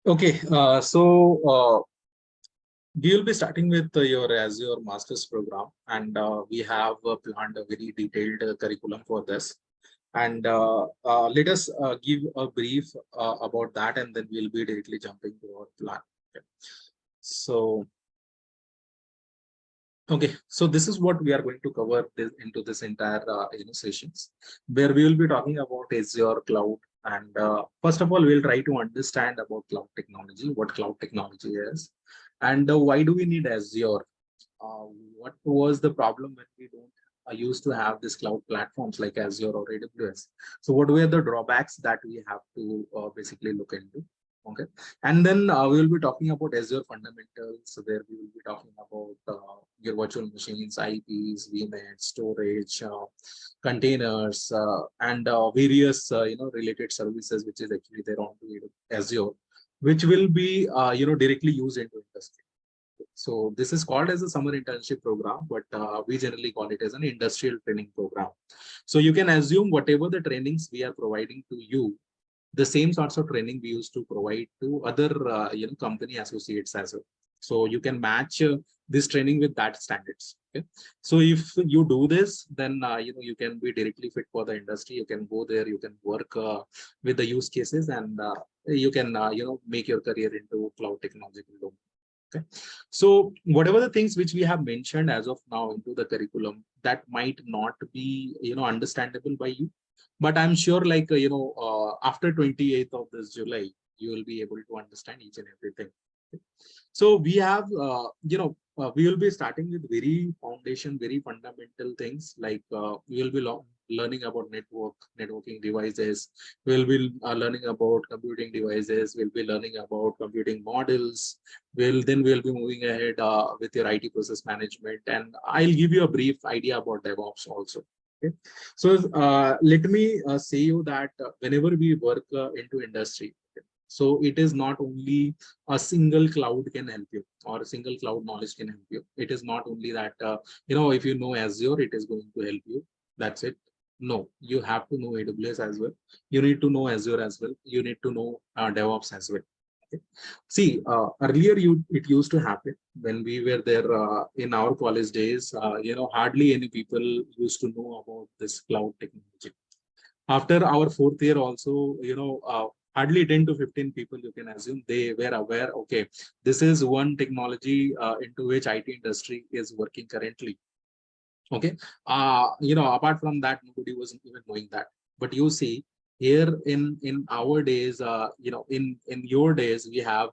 Okay, we will be starting with your Azure Masters program, and we have planned a very detailed curriculum for this. And let us give a brief about that, and then we'll be directly jumping to our plan. Okay. So, okay, so this is what we are going to cover into this entire sessions, where we will be talking about Azure cloud. And first of all, we'll try to understand about cloud technology, what cloud technology is, and why do we need Azure? Uh, what was the problem when we don't used to have this cloud platforms like Azure or AWS? So what were the drawbacks that we have to basically look into? Okay, and then we will be talking about Azure fundamentals, where we will be talking about your virtual machines, IPs, VNets, storage, containers, and various related services which is actually there on Azure, which will be directly used into industry. So this is called as a summer internship program, but we generally call it as an industrial training program. So you can assume whatever the trainings we are providing to you, the same sorts of training we used to provide to other company associates as well. So you can match this training with that standards. Okay. So if you do this, then you can be directly fit for the industry. You can go there, you can work with the use cases, and you can make your career into cloud technological domain. Okay. So whatever the things which we have mentioned as of now into the curriculum, that might not be understandable by you, but I'm sure like after 28th of this July, you will be able to understand each and everything. Okay. So we have we will be starting with very foundation, very fundamental things like we will be learning about networking devices. We'll be learning about computing devices. We'll be learning about computing models. We'll be moving ahead with your IT process management, and I'll give you a brief idea about DevOps also. Okay. So let me say you that whenever we work into industry, okay, so it is not only a single cloud can help you or a single cloud knowledge can help you. It is not only that if you know Azure, it is going to help you. That's it. No, you have to know AWS as well. You need to know Azure as well. You need to know DevOps as well. Okay. See, earlier it used to happen when we were there in our college days. Hardly any people used to know about this cloud technology. After our fourth year, also, hardly 10 to 15 people you can assume they were aware. Okay, this is one technology into which IT industry is working currently. Okay, apart from that, nobody was even knowing that. But you see, here in our days, in your days, we have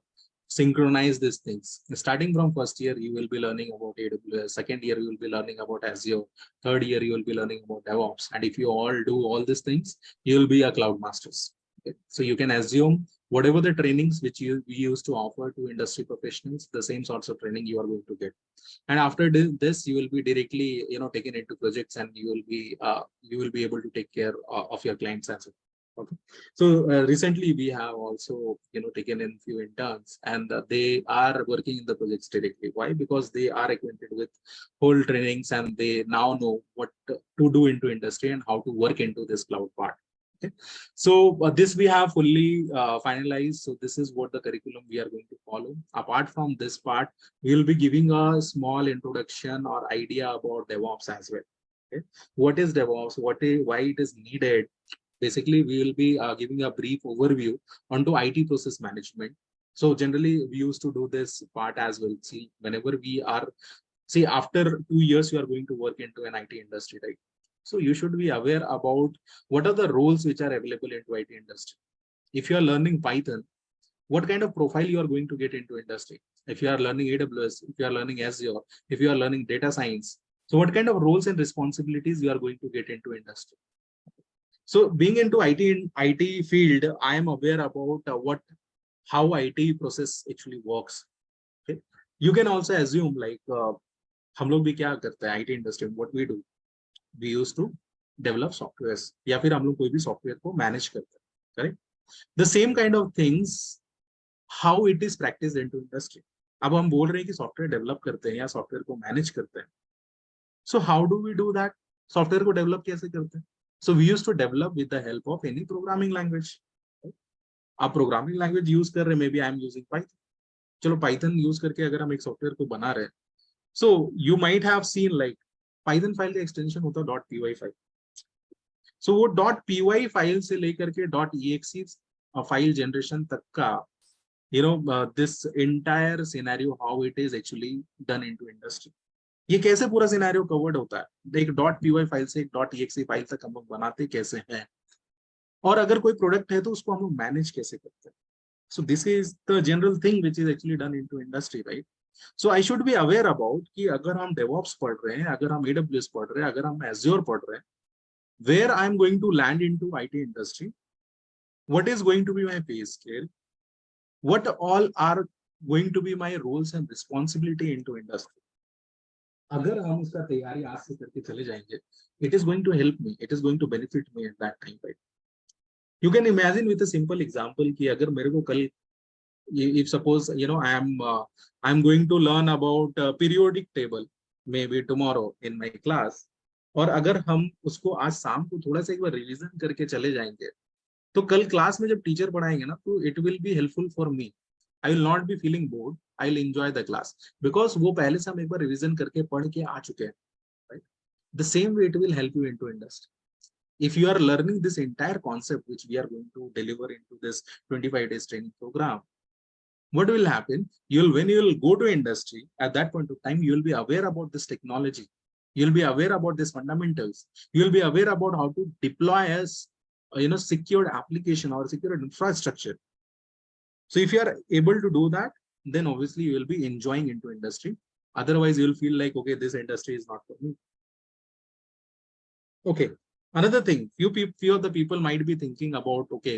synchronized these things. Starting from first year, you will be learning about AWS. Second year, you will be learning about Azure. Third year, you will be learning about DevOps. And if you all do all these things, you will be a cloud masters. Okay? So you can assume whatever the trainings which we used to offer to industry professionals, the same sorts of training you are going to get. And after this, you will be directly taken into projects, and you will be able to take care of your clients as well. Okay. So recently we have also taken in few interns, and they are working in the projects directly. Why? Because they are acquainted with whole trainings, and they now know what to do into industry and how to work into this cloud part. Okay. So this we have fully finalized. So this is what the curriculum we are going to follow. Apart from this part, we will be giving a small introduction or idea about DevOps as well. Okay. What is DevOps? Why it is needed? Basically, we will be giving a brief overview onto IT process management. So generally, we used to do this part as well. See, whenever we are, see, after 2 years, you are going to work into an IT industry, right? So you should be aware about what are the roles which are available into IT industry. If you are learning Python, what kind of profile you are going to get into industry? If you are learning AWS, if you are learning Azure, if you are learning data science, so what kind of roles and responsibilities you are going to get into industry? So being into IT field, I am aware about how IT process actually works. Okay, you can also assume like हम लोग भी क्या करते हैं IT industry. What we do, we used to develop softwares, या फिर हम लोग कोई भी software को manage करते हैं, correct? The same kind of things, how it is practiced into industry. अब हम बोल रहे हैं कि सॉफ्टवेयर डेवलप करते हैं या सॉफ्टवेयर को मैनेज करते हैं. So how do we do that? Software को डेवलप कैसे करते हैं? So we used to develop with the help of any programming language. आप प्रोग्रामिंग लैंग्वेज यूज कर रहे हैं, maybe I am using Python, चलो पाइथन यूज करके अगर हम एक सॉफ्टवेयर को बना रहे हैं, so you might have seen like Python file का एक्सटेंशन होता है डॉट पीवाई फाइल। सो वो डॉट पीवाई फाइल से लेकर के डॉट ईएक्सी फाइल जनरेशन तक का, this entire scenario how it is actually done into industry, ये कैसे पूरा सिनेरियो कवर्ड होता है, एक डॉट पीवाई फाइल से एक डॉट ईएक्सी फाइल तक हम लोग बनाते कैसे हैं, और अगर कोई प्रोडक्ट है तो उसको हम लोग मैनेज कैसे करते हैं। So this is the general thing which is actually done into industry, right? So I should be aware about कि अगर हम DevOps पढ़ रहे हैं, अगर हम AWS पढ़ रहे हैं, अगर हम Azure पढ़ रहे हैं, where I am going to land into IT industry, what is going to be my pay scale, what all are going to be my roles and responsibility into industry. अगर हम उसका तैयारी आज से करके चले जाएंगे, it is going to help me, it is going to benefit me at that time, right? You can imagine with a simple example कि अगर मेरे को कल, if suppose I'm going to learn about periodic table maybe tomorrow in my class, और अगर हम उसको आज शाम को थोड़ा सा एक बार रिवीजन करके चले जाएंगे, तो कल क्लास में जब टीचर पढ़ाएंगे ना, तो it will be helpful for me, I will not be feeling board, I will enjoy the class, because वो पहले से हम एक बार रिवीजन करके पढ़ के आ चुके हैं, right? The same way it will help you into industry. If you are learning this entire concept which we are going to deliver into this 25 days training program, what will happen, when you will go to industry, at that point of time you will be aware about this technology, you will be aware about these fundamentals, you will be aware about how to deploy as secured application or secured infrastructure. So if you are able to do that, then obviously you will be enjoying into industry. Otherwise you will feel like, okay, this industry is not for me. Okay. Another thing, few of the people might be thinking about, okay,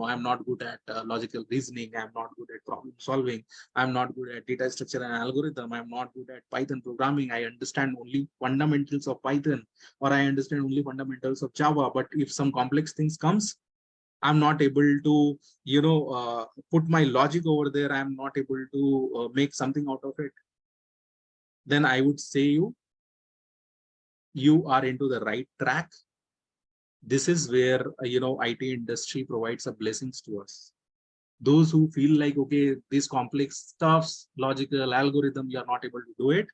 I'm not good at logical reasoning, I'm not good at problem solving, I'm not good at data structure and algorithm, I'm not good at Python programming, I understand only fundamentals of Python, or I understand only fundamentals of Java, but if some complex things comes, I'm not able to, put my logic over there, I'm not able to make something out of it. Then I would say you are into the right track. This is where IT industry provides a blessings to us. Those who feel like, okay, these complex stuffs, logical algorithm, you are not able to do it,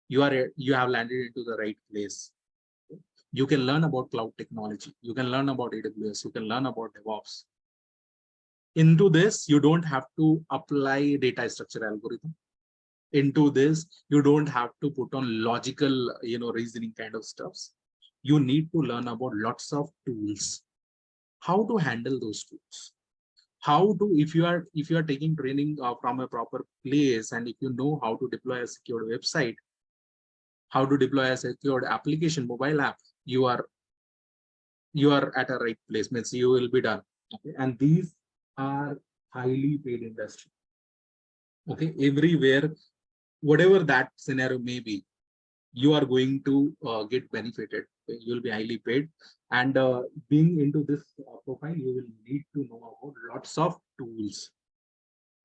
you have landed into the right place. You can learn about cloud technology, you can learn about AWS, you can learn about DevOps. Into this, you don't have to apply data structure algorithm. Into this, you don't have to put on logical reasoning kind of stuffs. You need to learn about lots of tools, how to handle those tools, how to, if you are taking training from a proper place, and if you know how to deploy a secured website, how to deploy a secured application, mobile app, you are at a right place, means you will be done. Okay, and these are highly paid industry. Okay, everywhere, whatever that scenario may be, you are going to get benefited. You will be highly paid, and being into this profile, you will need to know about lots of tools.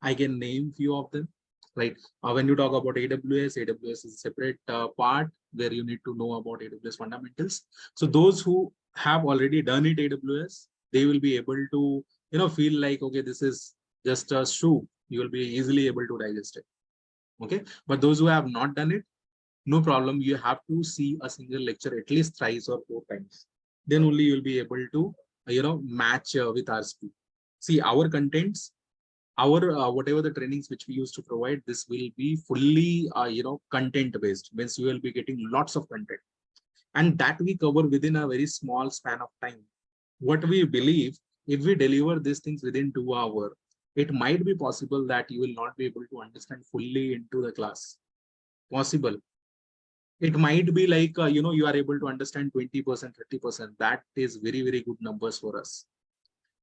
I can name few of them, right? When you talk about AWS is a separate part where you need to know about AWS fundamentals. So those who have already done it AWS, they will be able to feel like, okay, this is just a shoe, you will be easily able to digest it. Okay, but those who have not done it, no problem, you have to see a single lecture at least thrice or 4 times, then only you will be able to match with our speed. See, our contents, our whatever the trainings which we used to provide, this will be fully content based, means you will be getting lots of content, and that we cover within a very small span of time. What we believe, if we deliver these things within 2 hours, it might be possible that you will not be able to understand fully into the class. Possible. It might be like you are able to understand 20%, 30%. That is very, very good numbers for us.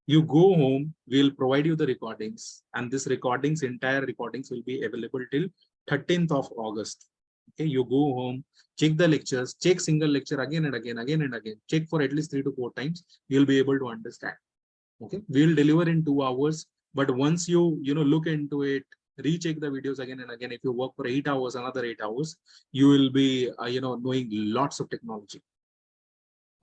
You go home, we'll provide you the recordings, and this recordings, entire recordings will be available till 13th of August. Okay, you go home, check the lectures, check single lecture again and again, check for at least 3 to 4 times, you'll be able to understand. Okay, we'll deliver in 2 hours, but once you look into it, recheck the videos again and again, if you work for 8 hours, another 8 hours, you will be knowing lots of technology.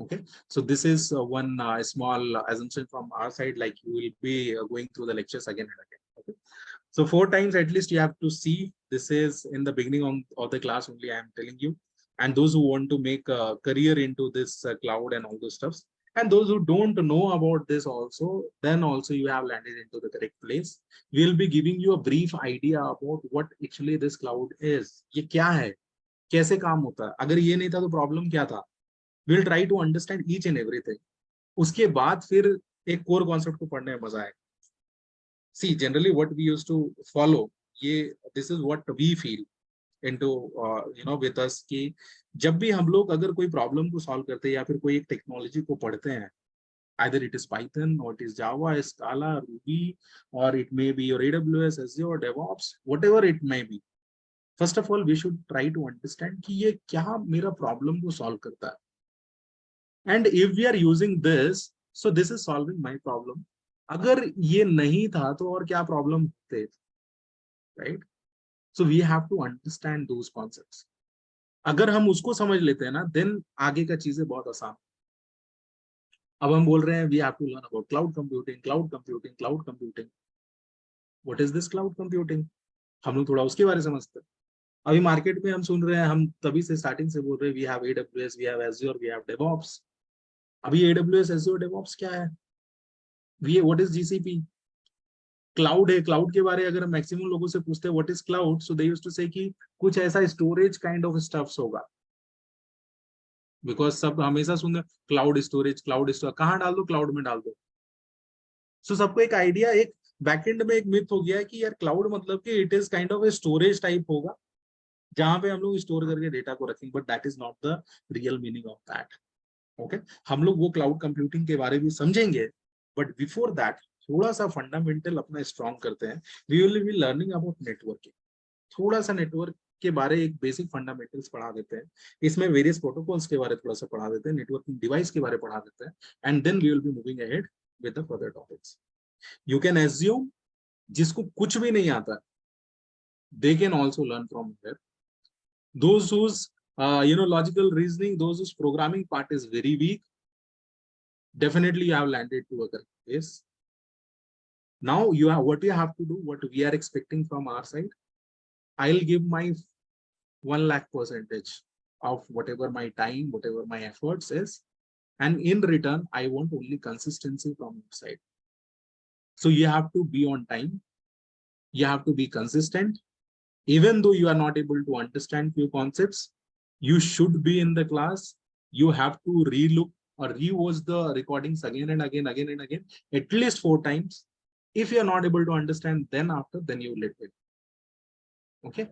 Okay, so this is one small assumption from our side, like you will be going through the lectures again and again. Okay, so 4 times at least you have to see. This is in the beginning of the class only I am telling you. And those who want to make a career into this cloud and all those stuffs, and those who don't know about this also, then also you have landed into the correct place. We'll be giving you a brief idea about what actually this cloud is. ये क्या है, कैसे काम होता है, अगर ये नहीं था तो प्रॉब्लम क्या था. We'll try to understand each and everything. उसके बाद फिर एक कोर कॉन्सेप्ट को पढ़ने में मजा आएगा. See, generally what we used to follow, ये this is what we feel into with us, कि जब भी हम लोग अगर कोई प्रॉब्लम को सॉल्व करते हैं या फिर कोई एक टेक्नोलॉजी को पढ़ते हैं, either it is Python or it is Java, Scala, Ruby, or it may be your AWS, Azure, DevOps, whatever it may be. First of all, we should try to understand कि ये क्या मेरा problem को solve करता है. And if we are using this, so this is solving my problem. अगर ये नहीं था तो और क्या प्रॉब्लम थे, right? So we have to understand those concepts. अगर हम उसको समझ लेते हैं ना, then आगे का चीजें बहुत आसान. अब हम बोल रहे हैं we have to learn about cloud computing, cloud computing, cloud computing. What is this cloud computing? हम लोग थोड़ा उसके बारे में समझते हैं. अभी मार्केट में हम सुन रहे हैं, हम तभी से स्टार्टिंग से बोल रहे हैं, we have AWS, we have Azure, we have DevOps. अभी AWS, Azure, DevOps क्या है? What is GCP? क्लाउड है. क्लाउड के बारे अगर हम मैक्सिमम लोगों से पूछते हैं what is cloud, so they used to say कि कुछ ऐसा स्टोरेज काइंड ऑफ स्टफ्स होगा. बिकॉज सब हमेशा सुन क्लाउड स्टोरेज, कहाँ डाल दो, क्लाउड में डाल दो. सो सबको एक आइडिया, एक बैकएंड में एक मिथ हो गया है कि यार क्लाउड मतलब कि it is kind of a storage type होगा जहां पे हम लोग स्टोर करके डेटा को रखेंगे, but that is not the real meaning of that. Okay, हम लोग वो क्लाउड कंप्यूटिंग के बारे में समझेंगे, बट बिफोर दैट थोड़ा सा फंडामेंटल अपना स्ट्रॉन्ग करते हैं. We will be learning about networking. थोड़ा सा नेटवर्क के बारे एक बेसिक फंडामेंटल्स पढ़ा देते हैं. इसमें वेरियस प्रोटोकॉल्स के बारे थोड़ा सा पढ़ा देते हैं, नेटवर्किंग डिवाइस के बारे पढ़ा देते हैं, and then we will be moving ahead with the further topics. You can assume जिसको कुछ भी नहीं आता, they can also learn from here. Those who logical reasoning, those whose programming part is very weak, definitely you have landed to a correct place. Now you have what you have to do, what we are expecting from our side. I'll give my 1 lakh percentage of whatever my time, whatever my efforts is, and in return I want only consistency from your side. So you have to be on time, you have to be consistent. Even though you are not able to understand few concepts, you should be in the class. You have to relook or rewatch the recordings again and again, at least 4 times. If you are not able to understand, then you let it. Okay,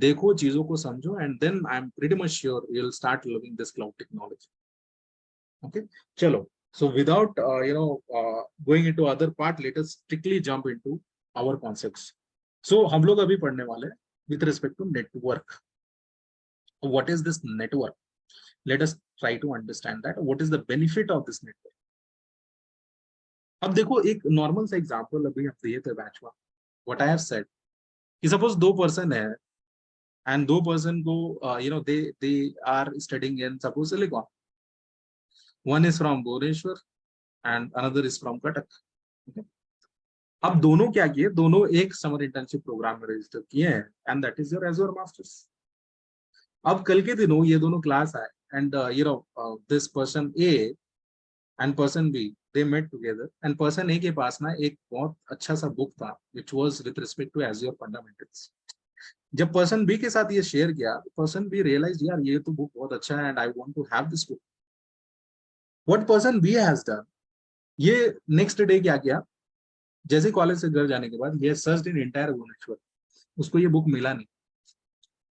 देखो चीजों को समझो, and then I'm pretty much sure you'll start loving this cloud technology. Okay, chalo. So without going into other part, let us strictly jump into our concepts. So हम लोग अभी पढ़ने वाले with respect to network. What is this network? Let us try to understand that. What is the benefit of this network? अब देखो एक normal सा example अभी हम दिए थे बैच में. What I have said, कि सपोज 2 पर्सन है and 2 पर्सन को they are studying in suppose Silicon. One is from Bhubaneswar and another is from Cuttack. Okay? अब दोनों क्या किए, दोनों एक समर इंटर्नशिप प्रोग्राम में रजिस्टर किए हैं, and that is your Azure masters. अब कल के दिनों ये दोनों क्लास आए, and this person A and person B, they met together, and person A के पास ना एक बहुत अच्छा सा बुक था which was with respect to Azure fundamentals. जब पर्सन बी के साथ ये शेयर किया, पर्सन बी रियलाइज यार ये तो बुक बहुत अच्छा है and I want to have this book. What person B has done, ये नेक्स्ट डे क्या किया, जैसे कॉलेज से घर जाने के बाद ये सर्च इन एंटायर भुवनेश्वर, उसको ये बुक मिला नहीं.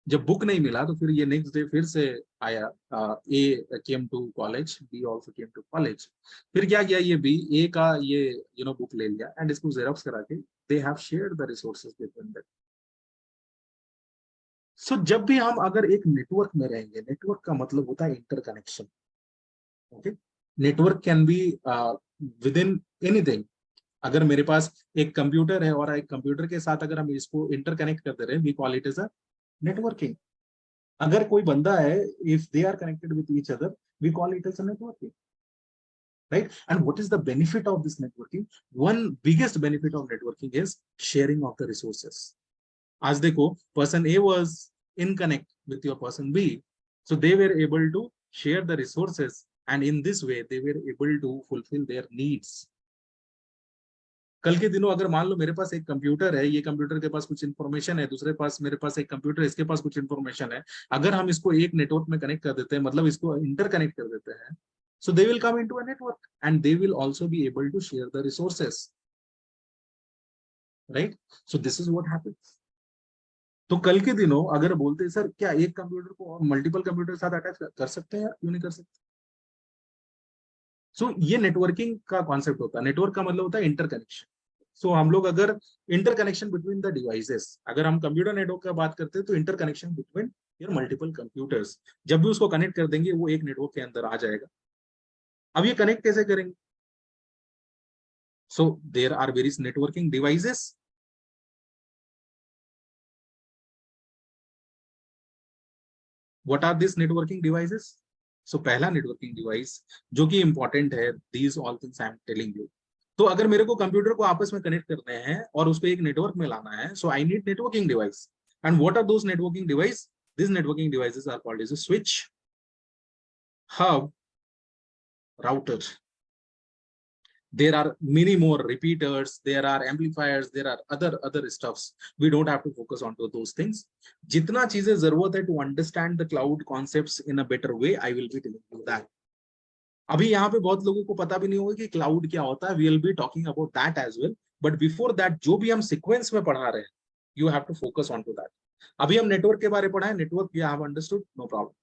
जब बुक नहीं मिला तो फिर ये नेक्स्ट डे फिर से आया, A came to college, B also came to college. फिर क्या किया, ये बी ए का ये बुक ले लिया एंड इसको जेरॉक्स करा के they have shared the resources between them. So जब भी हम अगर एक नेटवर्क में रहेंगे, नेटवर्क का मतलब होता है interconnection. Okay, network can be with in anything. अगर मेरे पास एक कंप्यूटर है और एक कंप्यूटर के साथ अगर हम इसको इंटरकनेक्ट करते रहे, we call it as a networking. अगर कोई बंदा है, if they are connected with each other, we call it as a networking, right? And what is the benefit of this networking? One biggest benefit of networking is sharing of the resources. आज देखो, person A was in connect with your person B, so they were able to share the resources, and in this way they were able to fulfill their needs. कल के दिनों अगर मान लो मेरे पास एक computer है, ये कंप्यूटर के पास कुछ इन्फॉर्मेशन है, दूसरे पास मेरे पास एक कंप्यूटर, इसके पास कुछ इन्फॉर्मेशन है, अगर हम इसको एक नेटवर्क में कनेक्ट कर देते हैं, मतलब इसको इंटरकनेक्ट कर देते हैं, so they will come into a network and they will also be able to share the resources, right? So this is what happens. तो कल के दिनों अगर बोलते हैं सर क्या एक कंप्यूटर को मल्टीपल कंप्यूटर के साथ अटैच कर सकते हैं, क्यों नहीं कर सकते? सो ये नेटवर्किंग का कॉन्सेप्ट होता है। नेटवर्क का मतलब होता है इंटरकनेक्शन। सो हम लोग अगर इंटरकनेक्शन बिटवीन द डिवाइसेस, अगर हम कंप्यूटर नेटवर्क का बात करते हैं तो interconnection between your multiple computers, जब भी उसको कनेक्ट कर देंगे वो एक नेटवर्क के अंदर आ जाएगा। अब ये कनेक्ट कैसे करेंगे? So there are various networking devices. What are this networking devices? So पहला नेटवर्किंग डिवाइस जो कि इंपॉर्टेंट है, these all things I am telling you. तो अगर मेरे को कंप्यूटर को आपस में कनेक्ट करने हैं और उसको एक नेटवर्क में लाना है, so I need networking device. And what are those networking device? This networking devices are called as a switch, hub, router. There are many more repeaters, there are amplifiers, there are other stuffs. We don't have to focus on to those things. जितना चीजें जरूरत है to understand the cloud concepts in a better way, I will be telling you that. अभी यहाँ पे बहुत लोगों को पता भी नहीं होगा कि क्लाउड क्या होता है। We will be talking about that as well. But before that, जो भी हम सीक्वेंस में पढ़ा रहे हैं, you have to focus on to that. अभी हम नेटवर्क के बारे में पढ़ा है, network you have understood, no problem.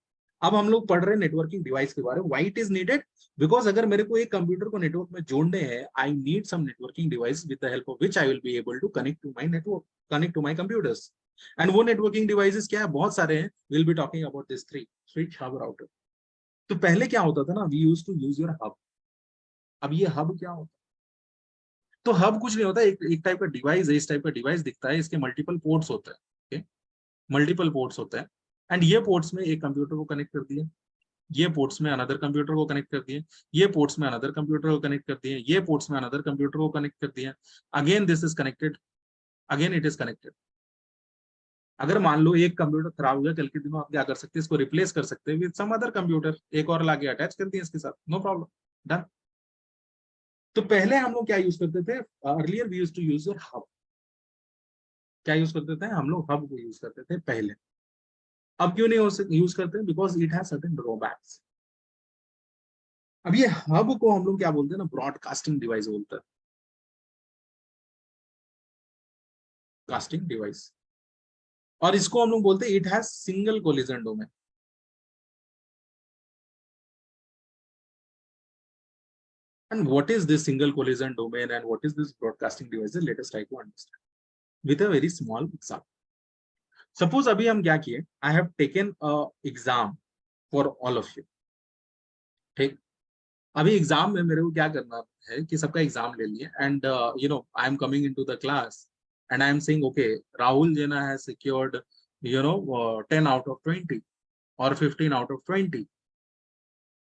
अब हम लोग पढ़ रहे हैं नेटवर्किंग डिवाइस के बारे में। Why it is needed? Because अगर मेरे को एक कंप्यूटर को नेटवर्क में जोड़ने हैं, I need some networking device with the help of which I will be able to connect to my network, connect to my computers. And वो networking devices क्या है? बहुत सारे हैं। Will be talking about this three: switch, hub, router. तो पहले क्या होता था ना, we used to use your hub. अब ये हब क्या होता है? तो हब कुछ नहीं होता, एक टाइप का डिवाइस है। इस टाइप का डिवाइस दिखता है, इसके मल्टीपल पोर्ट्स होते हैं, मल्टीपल पोर्ट्स होते हैं। एंड ये पोर्ट्स में एक कंप्यूटर को कनेक्ट कर दिया, ये पोर्ट्स में अनदर कंप्यूटर को कनेक्ट कर दिए, ये पोर्ट्स में अनदर कंप्यूटर को कनेक्ट कर दिए, ये पोर्ट्स में अनदर कंप्यूटर को कनेक्ट कर दिया। Again this is connected, again it is connected. अगर मान लो एक कंप्यूटर खराब हो गया, कल के दिनों आप क्या कर सकते हैं? इसको रिप्लेस कर सकते हैं विद सम अदर कंप्यूटर, एक और लाके अटैच कर दिए इसके साथ, नो प्रॉब्लम, डन। तो पहले हम लोग क्या यूज करते थे? Earlier we used to use your hub. क्या यूज करते थे हम लोग? हब को यूज करते थे पहले। अब क्यों नहीं यूज करते? Because it has certain drawbacks. अब ये हब को हम लोग क्या बोलते हैं ना, ब्रॉडकास्टिंग डिवाइस बोलते हैं, कास्टिंग डिवाइस। और इसको हम लोग बोलते हैं it has single collision domain. And what is this single collision domain and what is this broadcasting device? Let us try to understand with a very small example. Suppose अभी हम क्या किए, I have taken an exam for all of you, ठीक? अभी exam में मेरे को क्या करना है कि सबका एग्जाम ले लिए, and you know I am coming into the class and I am saying okay, Rahul Jena has secured 10 out of 20 और 15 आउट ऑफ 20।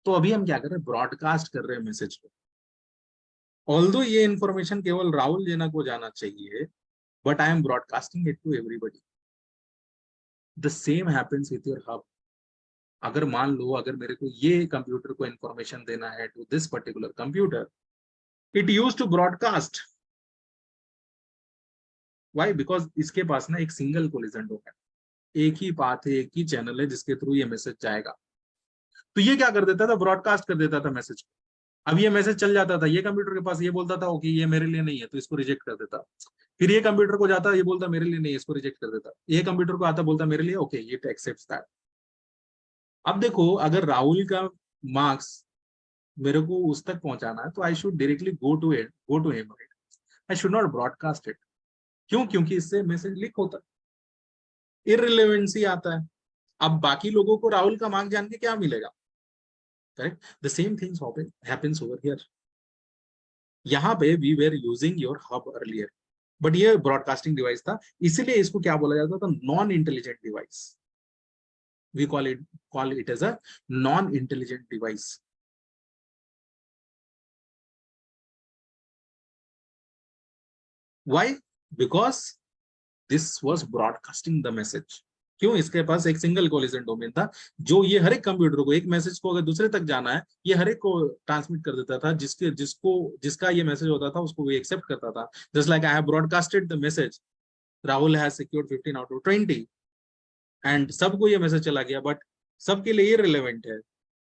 तो अभी हम क्या कर रहे हैं? ब्रॉडकास्ट कर रहे हैं मैसेज को। ऑल्दो ये इन्फॉर्मेशन केवल राहुल जेना को जाना चाहिए, but I am broadcasting it to everybody. The same happens with your hub. अगर मान लो, अगर मेरे को ये कंप्यूटर को इन्फॉर्मेशन देना है to this particular computer, it use to broadcast. Why? Because इसके पास ना एक सिंगल कोलिजन डोमेन, एक ही पाथ है, एक ही चैनल है जिसके थ्रू ये मैसेज जाएगा। तो ये क्या कर देता था? ब्रॉडकास्ट कर देता था मैसेज को। अब ये मैसेज चल जाता था, ये कंप्यूटर के पास, ये बोलता था ओके ये मेरे लिए नहीं है, तो इसको रिजेक्ट कर देता। फिर ये कंप्यूटर को जाता, ये बोलता मेरे लिए नहीं है, इसको रिजेक्ट कर देता। ये कंप्यूटर को आता, बोलता मेरे लिए ओके, ये एक्सेप्ट्स दैट। अब देखो, अगर राहुल का मार्क्स मेरे को उस तक पहुंचाना है, तो I should directly go to him, I should not broadcast it. क्यों? क्योंकि इससे मैसेज लीक होता है, इररिलेवेंसी आता है। अब बाकी लोगों को राहुल का मार्क जान के क्या मिलेगा? Correct? The same things happens over here. यहाँ पे we were using your hub earlier, but ये ब्रॉडकास्टिंग डिवाइस था, इसीलिए इसको क्या बोला जाता था? Non intelligent device. We call it as a non-intelligent device. Why? Because this was broadcasting the message. क्यों? इसके पास एक सिंगल कोलिजन डोमेन था, जो ये हर एक कंप्यूटर को, एक मैसेज को अगर दूसरे तक जाना है, ये हर एक को ट्रांसमिट कर देता था, जिसका ये मैसेज होता था उसको वो एक्सेप्ट करता था. Just like I have broadcasted the message, Rahul has secured 15 out of 20, and सबको ये मैसेज चला गया, बट सबके लिए ये रिलेवेंट है.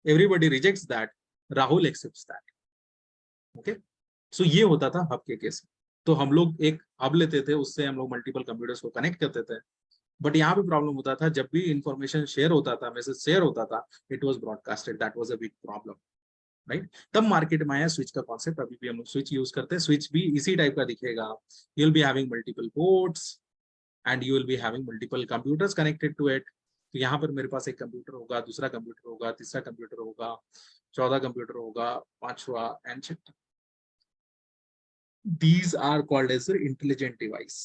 Everybody rejects that, Rahul accepts that. Okay, so ये होता था हब के केस में. तो हम लोग एक हब लेते थे, उससे हम लोग मल्टीपल कंप्यूटर्स को कनेक्ट करते थे. बट यहाँ पे प्रॉब्लम होता था, जब भी इंफॉर्मेशन शेयर होता था, मैसेज शेयर होता था, it was broadcasted. That was a big problem, right. तब मार्केट में आया स्विच का कॉन्सेप्ट. अभी भी हम लोग स्विच यूज करते हैं. स्विच भी इसी टाइप का दिखेगा. You will be having multiple ports and you will be having multiple computers connected to it. तो यहाँ पर मेरे पास एक कंप्यूटर होगा, दूसरा कंप्यूटर होगा, तीसरा कंप्यूटर होगा, 14 कंप्यूटर होगा, 5वां and 6वां. These are called as intelligent device.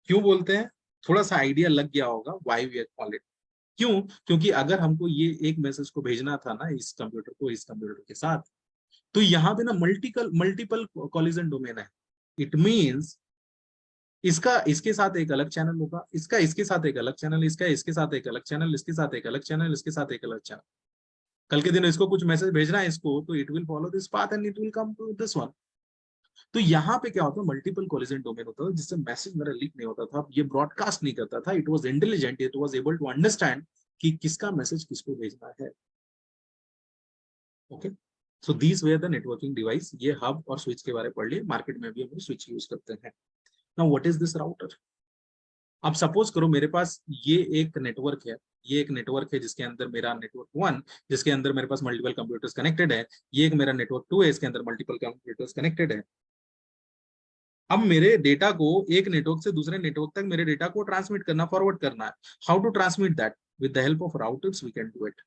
क्यों बोलते हैं? थोड़ा सा आइडिया लग गया होगा why we call it. क्यों? क्योंकि अगर हमको ये एक मैसेज को भेजना था ना, इस कंप्यूटर को इस कंप्यूटर के साथ, तो यहाँ पे ना मल्टीपल कॉलिजन डोमेन है. इट मींस इसका इसके साथ एक अलग चैनल होगा, इसका इसके साथ एक अलग चैनल, इसका इसके साथ एक अलग चैनल, इसके साथ एक अलग चैनल, इसके साथ एक अलग चैनल. कल के दिन इसको कुछ मैसेज भेजना है इसको, तो it will follow this path and it will come to this one. तो यहाँ पे क्या होता है, मल्टीपल कोलिजन डोमेन होता था, जिससे मैसेज मेरा लीक नहीं होता था, ये ब्रॉडकास्ट नहीं करता था. It was intelligent, it was able to understand कि किसका मैसेज किसको भेजना है. Okay, so these were the networking device. ये हब और स्विच के बारे में पढ़ लिए. मार्केट में भी हम स्विच यूज करते हैं. Now what is this router? अब सपोज करो मेरे पास ये एक नेटवर्क है, ये एक नेटवर्क है जिसके अंदर मेरा नेटवर्क 1, जिसके अंदर मेरे पास मल्टीपल कंप्यूटर्स कनेक्टेड है. ये एक मेरा नेटवर्क 2 है, इसके अंदर मल्टीपल कंप्यूटर्स कनेक्टेड है. अब मेरे डेटा को एक नेटवर्क से दूसरे नेटवर्क तक मेरे डेटा को ट्रांसमिट करना, फॉरवर्ड करना है. How to transmit that? With the help of routers we can do it.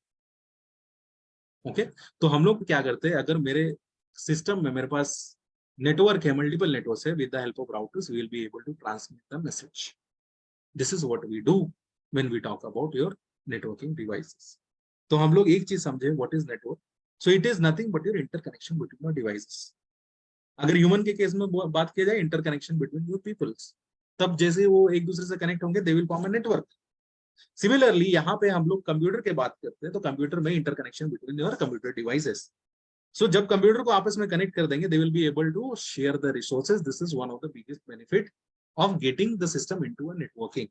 Okay, तो हम लोग क्या करते हैं, अगर मेरे सिस्टम में मेरे पास नेटवर्क है, मल्टीपल नेटवर्क है, with the help of routers we will be able to transmit the message. This is what we do when we talk about your networking devices. तो हम लोग एक चीज समझे, what is network. So it is nothing but your interconnection between your devices. अगर human के case में बात की जाए, इंटरकनेक्शन बिटवीन योर पीपल्स. तब जैसे वो एक दूसरे से कनेक्ट होंगे, they will form a network. Similarly यहाँ पे हम लोग कंप्यूटर की बात करते हैं, तो कंप्यूटर में interconnection between your computer devices. So जब कंप्यूटर को आपस में कनेक्ट कर देंगे, they will be able to share the resources. This is one of the biggest benefit of getting the system into a networking.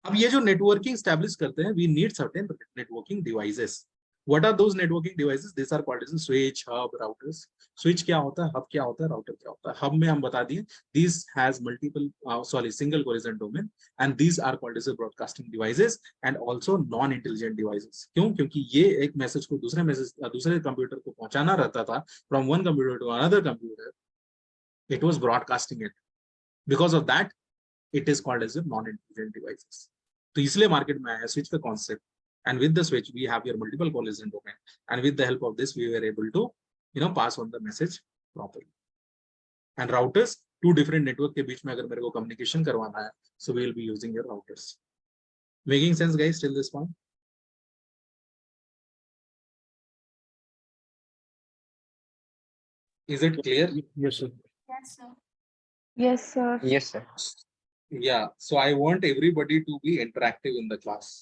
अब ये जो नेटवर्किंग स्टैब्लिश करते हैं, we need certain networking devices. What are those networking devices? These are called as switch, hub, routers. Switch क्या होता है, hub क्या होता है, router क्या होता है. hub में हम बता दिए, these has multiple single collision domain, and these are called as broadcasting devices and also non-intelligent devices. क्यों? क्योंकि ये एक मैसेज को दूसरे कंप्यूटर को पहुंचाना रहता था, from one computer to another computer. It was broadcasting it. Because of that, it is called as non-intelligent devices. तो इसलिए मार्केट में आया स्विच का concept. And with the switch we have your multiple collision domain, and with the help of this we were able to pass on the message properly. And routers, two different network के बीच में अगर मेरे को communication करवाना है, so we will be using your routers. Making sense guys till this point? Is it clear? Yes sir. Yes, sir. Yes, sir. Yes sir. Yeah, so I want everybody to be interactive in the class.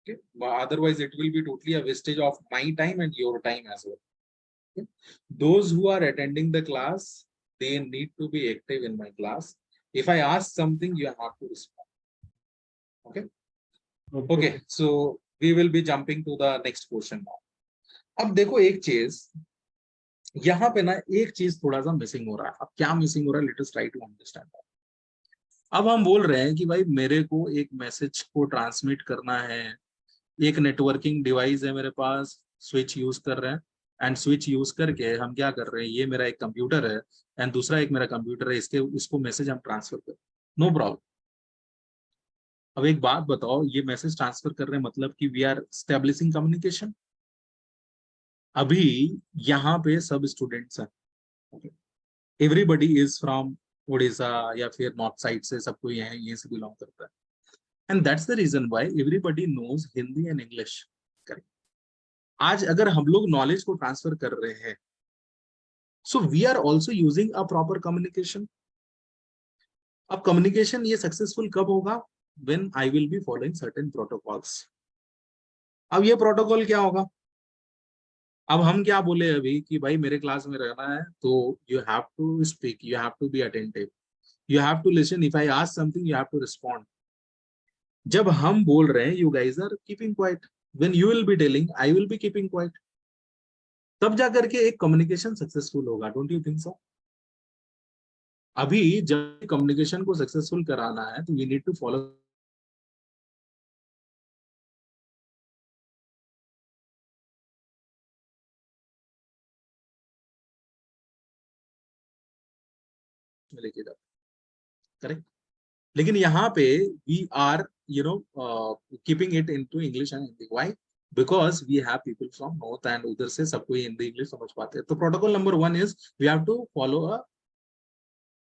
Okay, otherwise it will be totally a wastage of my time and your time as well. Okay? Those who are attending the class, they need to be active in my class. If I ask something, you have to respond. Okay. Okay, so we will be jumping to the next question now. अब देखो एक चीज यहाँ पे ना, एक चीज थोड़ा सा मिसिंग हो रहा है. अब क्या मिसिंग हो रहा है, let us try to understand. अब हम बोल रहे हैं कि भाई मेरे को एक मैसेज को ट्रांसमिट करना है, एक नेटवर्किंग डिवाइस है मेरे पास, स्विच यूज कर रहे हैं, एंड स्विच यूज करके हम क्या कर रहे हैं, ये मेरा एक कंप्यूटर है एंड दूसरा एक मेरा कंप्यूटर है, इसको मैसेज हम ट्रांसफर कर, नो प्रॉब्लम. अब एक बात बताओ, ये मैसेज ट्रांसफर कर रहे हैं मतलब कि वी आर एस्टेब्लिशिंग कम्युनिकेशन. अभी यहाँ पे सब स्टूडेंट्स हैं, एवरीबडी इज फ्रॉम उड़ीसा या फिर नॉर्थ साइड से, सब कोई यहीं से बिलोंग करता है. And that's the reason why everybody knows Hindi and English. Correct. आज अगर हम लोग नॉलेज को ट्रांसफर कर रहे हैं, so we are also using a proper communication. अब कम्युनिकेशन ये सक्सेसफुल कब होगा? When I will be following certain protocols. अब ये प्रोटोकॉल क्या होगा? अब हम क्या बोले अभी कि भाई मेरे क्लास में रहना है तो you have to speak, you have to be attentive, you have to listen, if I ask something you have to respond. जब हम बोल रहे हैं you guys are keeping quiet, when you will be telling I will be keeping quiet, तब जाकर के एक communication successful होगा। Don't you think so? अभी जब कम्युनिकेशन को सक्सेसफुल कराना है तो वी नीड टू फॉलो। लेके जाओ। करेक्ट। लेकिन यहाँ पे we are keeping it into English and Hindi. Why? Because we have people from north and उधर से सब कोई हिंदी इंग्लिश समझ पाते हैं। तो protocol number 1 is we have to follow a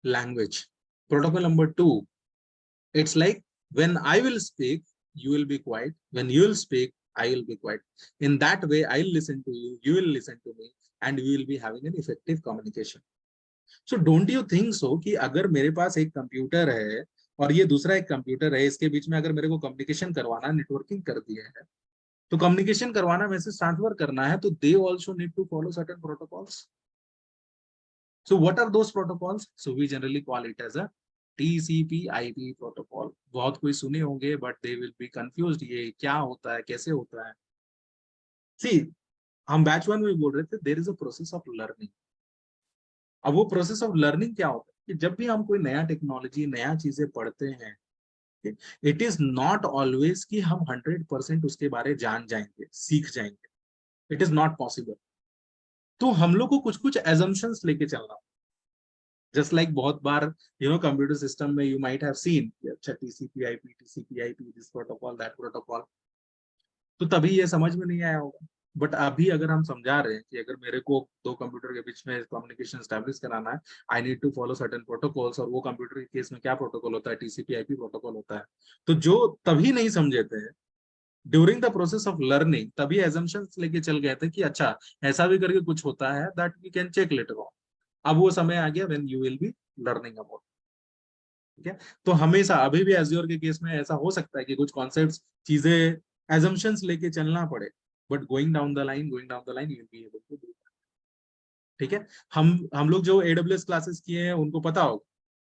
language. Protocol number 2, it's like when I will speak you will be quiet, when you will speak I will be quiet. In that way I'll listen to you, you will listen to me, and we will be having an effective communication. So don't you think so कि अगर मेरे पास एक computer है और ये दूसरा एक computer है, इसके बीच में अगर मेरे को कम्युनिकेशन करवाना, नेटवर्किंग कर दिया है, तो कम्युनिकेशन करवाना, मैसेज ट्रांसफर करना है, तो they also need to follow certain protocols. So what are those protocols? So we generally call it as a TCP/IP protocol. बहुत कोई सुने होंगे but they will be confused, ये क्या होता है, कैसे होता है? See, हम बैच 1 में बोल रहे थे there is a process of learning. अब वो प्रोसेस ऑफ लर्निंग क्या होता है कि जब भी हम कोई नया टेक्नोलॉजी, नया चीजें पढ़ते हैं, इट इज नॉट ऑलवेज कि हम 100% उसके बारे जान जाएंगे, सीख जाएंगे। It is not possible. तो हम लोग को कुछ कुछ एजम्पशंस लेके चलना। जस्ट लाइक बहुत बार कंप्यूटर सिस्टम में यू माइट हैव सीन, अच्छा TCP IP this protocol that protocol, तो तभी ये समझ में नहीं आया होगा। बट अभी अगर हम समझा रहे हैं कि अगर मेरे को दो कंप्यूटर के बीच में कम्युनिकेशन स्टैब्लिश कराना है, I need to follow certain protocols, और वो कंप्यूटर के केस में क्या प्रोटोकॉल होता है? टीसीपी आईपी प्रोटोकॉल होता है। तो जो तभी नहीं समझे थे during the process of learning, तभी एजम्पशंस लेके चल गए थे कि अच्छा ऐसा भी करके कुछ होता है, that we can check later on. अब वो समय आ गया when you will be learning about. ठीक है। तो हमेशा अभी भी एज्योर के केस में ऐसा हो सकता है कि कुछ कॉन्सेप्ट्स, चीजें, एजम्पशंस लेके चलना पड़े, but going down the line you will be able to do. ठीक है। हम लोग जो एडब्ल्यूएस क्लासेस किए हैं उनको पता होगा,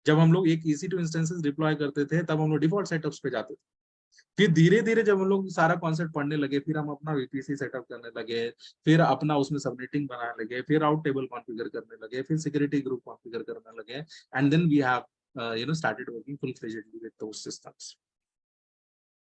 जब हम लोग एक EC2 इंस्टेंसेस डिप्लॉय करते थे तब हम लोग डिफॉल्ट सेटअप्स पे जाते थे। फिर धीरे धीरे जब हम लोग सारा कॉन्सेप्ट पढ़ने लगे, फिर हम अपना VPC सेटअप करने लगे, फिर अपना उसमें सबनेटिंग बनाने लगे, फिर आउट टेबल कॉन्फ़िगर करने लगे, फिर सिक्योरिटी ग्रुप कॉन्फ़िगर करने लगे, and then we have started working full fledgedly with those systems.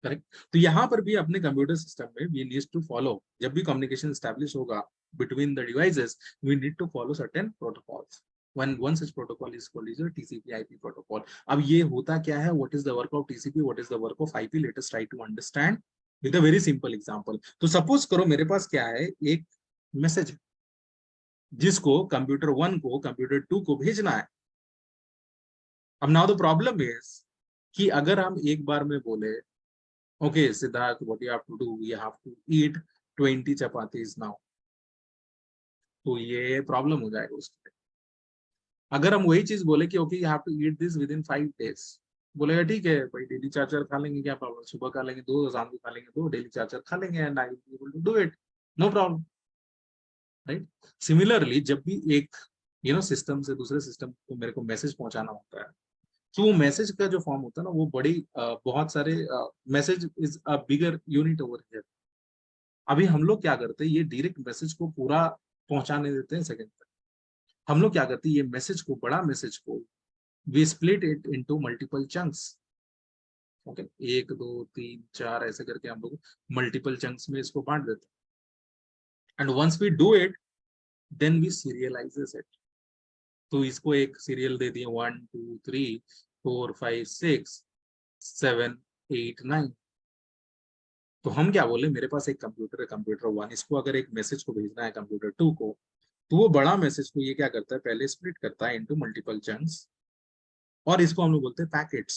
Correct. तो यहाँ पर भी अपने कंप्यूटर सिस्टम में वी नीड टू फॉलो, जब भी कम्युनिकेशन एस्टैब्लिश होगा between the devices, we need to follow certain protocols. one such protocol is called is a TCP/IP protocol. अब ये होता क्या है? What is the work of TCP? What is the work of IP? Let us try to understand with a very simple example. तो suppose करो मेरे पास क्या है, एक मैसेज जिसको कंप्यूटर 1 को कंप्यूटर 2 को भेजना है। अब नाउ द प्रॉब्लम इज कि अगर हम एक बार में बोले okay Siddharth, what you have to do, you have to eat 20 chapatis now, तो ये प्रॉब्लम हो जाएगा उसके। अगर हम वही चीज बोले कि okay you have to eat this within 5 days, बोलेगा ठीक है भाई, डेली 4 खा लेंगे, क्या प्रॉब्लम, सुबह खा लेंगे 2, शाम को खा लेंगे 2, डेली 4 खा लेंगे and I will be able to do it, no problem. Right. Similarly जब भी एक सिस्टम से दूसरे सिस्टम को मेरे को मैसेज पहुंचाना होता है, तो वो मैसेज का जो फॉर्म होता है ना, वो बड़ी बहुत सारे message is a bigger unit over here. अभी हम लोग क्या करते हैं, ये डायरेक्ट मैसेज को पूरा पहुंचाने देते हैं सेकंड तक। हम लोग क्या करते हैं, ये मैसेज को, बड़ा मैसेज को we split it into multiple chunks. Okay, 1 2 3 4 ऐसे करके हम लोग मल्टीपल चंक्स में इसको बांट देते हैं, and once we do it then we serializes it. तो इसको एक सीरियल दे दिए 1 2 3 4 5 6 7 8 9। तो हम क्या बोले, मेरे पास एक कंप्यूटर है कंप्यूटर 1, इसको अगर एक मैसेज को भेजना है कंप्यूटर 2 को, तो वो बड़ा मैसेज को ये क्या करता है, पहले स्प्लिट करता है इनटू मल्टीपल चंक्स, और इसको हम लोग बोलते हैं पैकेट्स।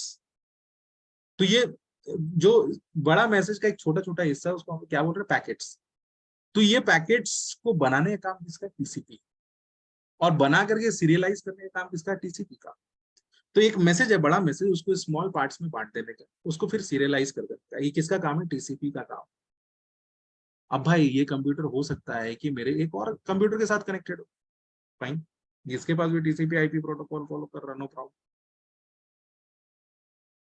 तो ये जो बड़ा मैसेज का एक छोटा छोटा हिस्सा है उसको हम क्या बोल रहे हैं, पैकेट्स। तो ये पैकेट्स को बनाने का काम किसका, टीसीपी, और बना करके सीरियलाइज करने का काम किसका, टीसीपी का। तो एक मैसेज है, बड़ा मैसेज, उसको स्मॉल पार्ट्स में बांट देने का, उसको फिर सीरियलाइज कर देने का, ये किसका काम है, टीसीपी का काम। अब भाई ये कंप्यूटर हो सकता है कि मेरे एक और कंप्यूटर के साथ कनेक्टेड हो, फाइन, जिसके पास भी टीसीपी आईपी प्रोटोकॉल फॉलो कर रहा, नो प्रॉब्लम।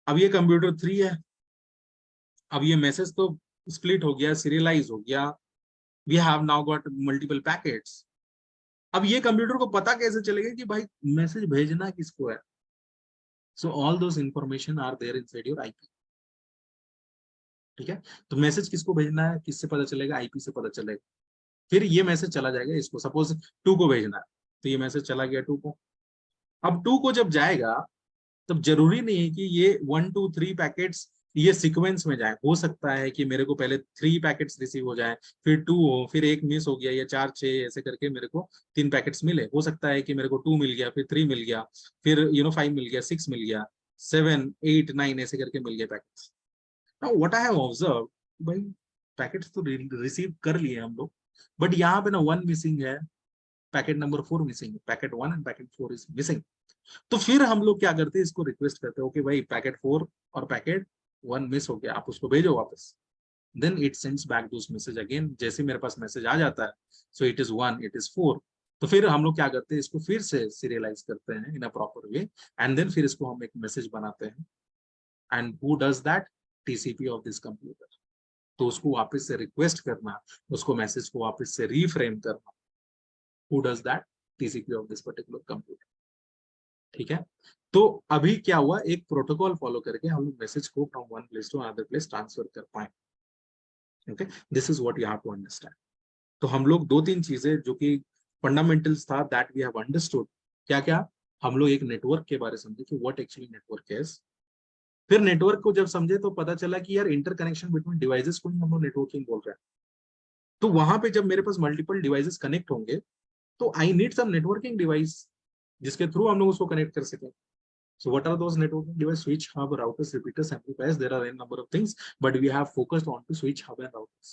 अब ये कंप्यूटर 3 है, अब ये मैसेज तो स्प्लिट हो गया, सीरियलाइज हो गया, we have now got multiple packets. अब ये कंप्यूटर को पता कैसे चलेगा कि भाई मैसेज भेजना किसको है। So all those information are there inside your IP. ठीक है, तो मैसेज किसको भेजना है, किससे पता चलेगा, आईपी से पता चलेगा। फिर ये मैसेज चला जाएगा इसको, सपोज 2 को भेजना है, तो ये मैसेज चला गया 2 को। अब 2 को जब जाएगा, तब जरूरी नहीं है कि ये 1 2 3 पैकेट्स ये सीक्वेंस में जाए। हो सकता है कि मेरे को पहले 3 पैकेट्स रिसीव हो जाए, फिर 2 हो, फिर एक मिस हो गया, या 4 6 ऐसे करके मेरे को 3 पैकेट्स मिले। हो सकता है कि मेरे को 2 मिल गया, फिर 3 मिल गया, फिर 5 मिल गया, 6 मिल गया, 7 8 9 ऐसे करके मिल गए packets. Now what I have observe, भाई पैकेट्स तो रिसीव कर लिए हम लोग, बट यहाँ पे ना 1 मिसिंग है, पैकेट नंबर 4 मिसिंग है, packet 1 end packet 4 is missing. तो फिर हम लोग क्या करते हैं, इसको रिक्वेस्ट करते हैं, ओके भाई पैकेट 4 और पैकेट 1 मिस हो गया, आप उसको भेजो वापस। Then it sends back those message again, जैसे मेरे पास मैसेज आ जाता है, so it is 1 it is 4। तो फिर हम लोग क्या करते हैं, इसको फिर से सीरियलाइज करते हैं in a proper way, and then फिर इसको हम एक मैसेज बनाते हैं। And who does that, TCP of this computer. तो उसको वापस से रिक्वेस्ट करना, उसको मैसेज को वापस से रीफ्रेम करना, who does that, TCP of this particular computer. ठीक है, तो अभी क्या हुआ, एक प्रोटोकॉल फॉलो करके हम लोग मैसेज को from one place to another place transfer कर पाए। Okay, this is what you have to understand. तो हम लोग 2 3 चीजें जो कि फंडामेंटल्स था दैट वी हैव अंडरस्टूड। क्या क्या, हम लोग एक नेटवर्क के बारे में समझे कि व्हाट एक्चुअली नेटवर्क इज। फिर नेटवर्क को जब समझे तो पता चला कि यार इंटरकनेक्शन बिटवीन डिवाइसेस को ही हम लोग नेटवर्किंग बोल रहे हैं। तो वहां पे जब मेरे पास मल्टीपल डिवाइसेस कनेक्ट होंगे, तो I need some networking device जिसके थ्रू हम लोग उसको कनेक्ट कर सकें। So what are those networking devices? Switch, hub, routers, repeaters, amplifiers. There are a number of things, but we have focused on to switch, hub and routers.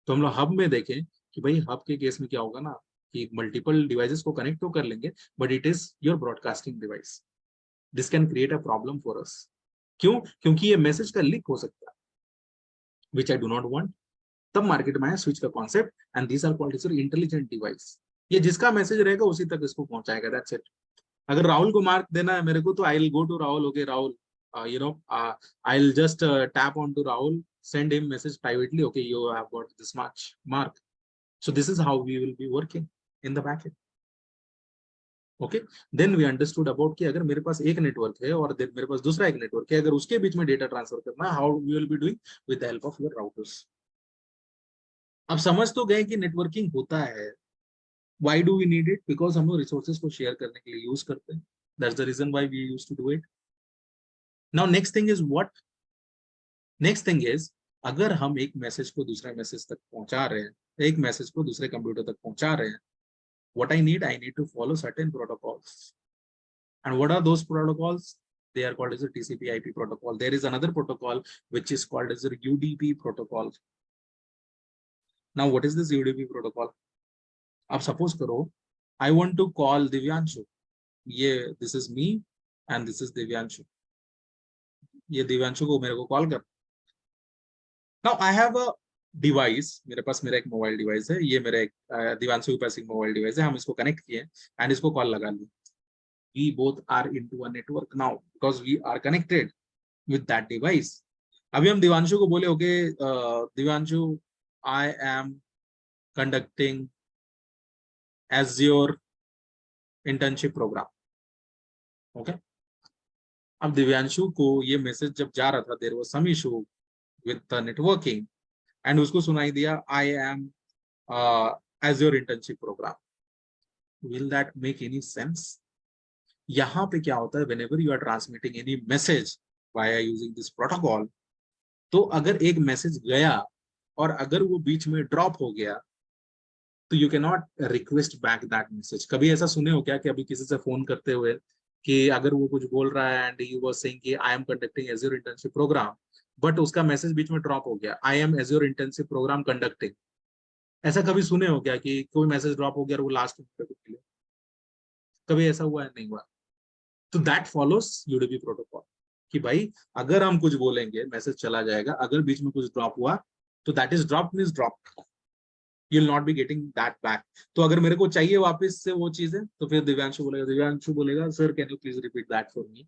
तो हम लोग hub में देखें कि भाई हब के केस में क्या होगा ना, कि मल्टीपल डिवाइसेस को कनेक्ट तो कर लेंगे, but it is your broadcasting device. This can create a problem for us. क्यों, क्योंकि ये मैसेज का लीक हो सकता है, which I do not want. तब मार्केट में है स्विच का concept, and these are called intelligent device. ये जिसका मैसेज रहेगा उसी तक इसको पहुंचाएगा, दैट्स इट। अगर राहुल को मार्क देना है मेरे को, तो I will go to Rahul, okay Rahul, I will just tap on to Rahul, send him message privately, okay you have got this much mark. So this is how we will be working in the backend. Okay, then we understood about कि अगर मेरे पास एक network है और मेरे पास दूसरा एक network है, अगर उसके बीच में डेटा ट्रांसफर करना, how we will be doing with the help of your routers. अब समझ तो गए कि नेटवर्किंग होता है। Why do we need it? Because हम लोग रिसोर्सेज को शेयर करने के लिए यूज करते हैं, that's the reason why we used to do it. Now next thing is what? Next thing is, अगर हम एक मैसेज को दूसरे मैसेज तक पहुंचा रहे हैं, एक मैसेज को दूसरे कंप्यूटर तक पहुंचा रहे हैं, what I need to follow certain protocols. And what are those protocols? They are called as a TCP/IP protocol. There is another protocol which is called as a UDP protocol. Now what is this UDP protocol? आप suppose करो, I want to call Divyanshu, ये this is me and this is Divyanshu, ये दिव्यांशु को मेरे को call कर। Now I have a device, मेरे पास मेरा एक मोबाइल डिवाइस है, ये मेरा एक दिव्यांशु के पास एक मोबाइल डिवाइस है, हम इसको कनेक्ट किए एंड इसको कॉल लगा ली। We both are into a network now because we are connected with that device. अभी हम दिव्यांशु को बोले, okay Divyanshu, I am conducting Azure internship program. Okay, अब दिव्यांशु को ये मैसेज जब जा रहा था, there was some issue with the networking, एंड उसको सुनाई दिया, I am Azure internship program. Will that make any sense? यहाँ पे क्या होता है, whenever you are transmitting any message via using this protocol, तो अगर एक मैसेज गया और अगर वो बीच में ड्रॉप हो गया, तो you can not request back that message. कभी ऐसा सुने हो क्या कि अभी किसी से फोन करते हुए कि अगर वो कुछ बोल रहा है एंड ही वाज सेइंग कि I am conducting Azure internship program, but उसका मैसेज बीच में ड्रॉप हो गया, I am Azure intensive program conducting. ऐसा कभी सुने हो क्या कि कोई मैसेज ड्रॉप हो गया और वो लास्ट पे कुछ मिले? कभी ऐसा हुआ है? नहीं हुआ। तो दैट फॉलोस यूडीपी प्रोटोकॉल कि भाई अगर हम कुछ बोलेंगे मैसेज चला जाएगा, अगर बीच में कुछ ड्रॉप हुआ तो that is drop means drop, you will not be getting that back. तो अगर मेरे को चाहिए वापस से वो चीजें, तो फिर दिव्यांशु बोलेगा sir can you please repeat that for me.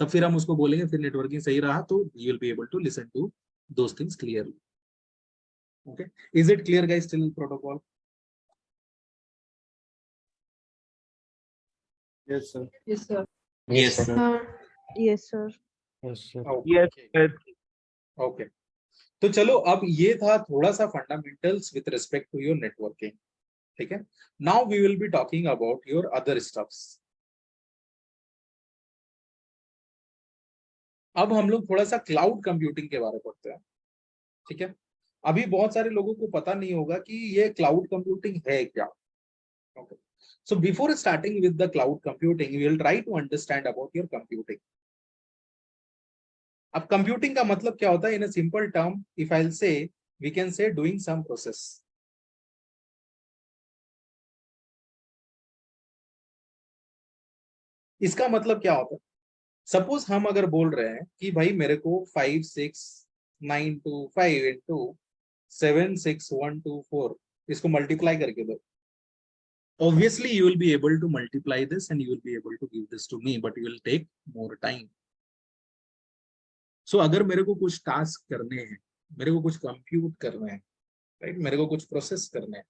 तब फिर हम उसको बोलेंगे, फिर नेटवर्किंग सही रहा तो you will be able to listen to those things clearly. Okay, is it clear guys till protocol? Yes, sir. Yes, sir. Yes, sir. Yes, sir. Yes, sir. Yes, okay. तो चलो, अब ये था थोड़ा सा fundamentals with respect to your networking, ठीक है। Now we will be talking about your other stuffs. अब हम लोग थोड़ा सा क्लाउड कंप्यूटिंग के बारे में पढ़ते हैं, ठीक है। अभी बहुत सारे लोगों को पता नहीं होगा कि ये क्लाउड कंप्यूटिंग है क्या। Okay, so before starting with the cloud computing we will try to understand about your computing. अब कंप्यूटिंग का मतलब क्या होता है? In a simple term if I will say, we can say doing some process. इसका मतलब क्या होता है? सपोज हम अगर बोल रहे हैं कि भाई मेरे को 56925 into 76124 इसको मल्टीप्लाई करके दो। Obviously you will be able to multiply this and you will be able to give this to me, but you will take more time. So अगर मेरे को कुछ टास्क करने हैं, मेरे को कुछ कंप्यूट करना है, राइट, मेरे को कुछ प्रोसेस करना है,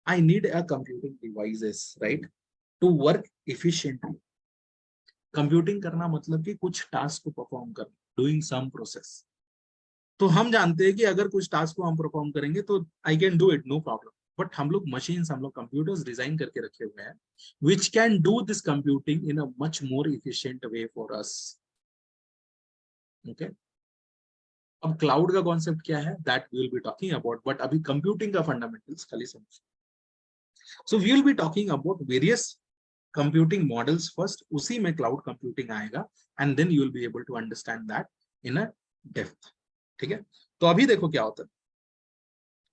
I need a computing devices, right, to work efficiently. Computing करना मतलब कि कुछ टास्क को परफॉर्म करना, डूइंग सम प्रोसेस। तो हम जानते हैं कि अगर कुछ टास्क को हम परफॉर्म करेंगे तो I can do it, no problem. But हम लोग मशीन्स, हम लोग कंप्यूटर्स डिजाइन करके रखे हुए हैं which can do this computing in a much more efficient way for us. Okay, अब क्लाउड का कॉन्सेप्ट क्या है that we will be talking about, but अभी कंप्यूटिंग का फंडामेंटल्स खाली समझो। So we will be talking about various computing models first, उसी में क्लाउड कंप्यूटिंग आएगा and then you will be able to understand that in a depth, ठीक है। तो अभी देखो क्या होता है,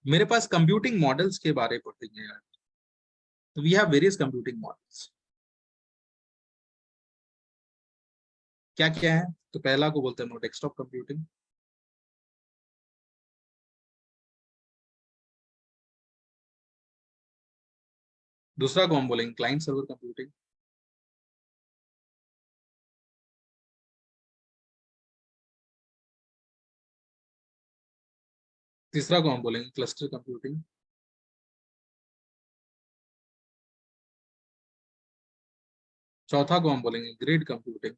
मेरे पास कंप्यूटिंग मॉडल्स के बारे में पढ़ेंगे यार। तो we have various computing models. क्या क्या है? तो पहला को बोलते हैं डेस्कटॉप कंप्यूटिंग, दूसरा को हम बोलेंगे क्लाइंट सर्वर कंप्यूटिंग, तीसरा को हम बोलेंगे क्लस्टर कंप्यूटिंग, चौथा को हम बोलेंगे ग्रिड कंप्यूटिंग,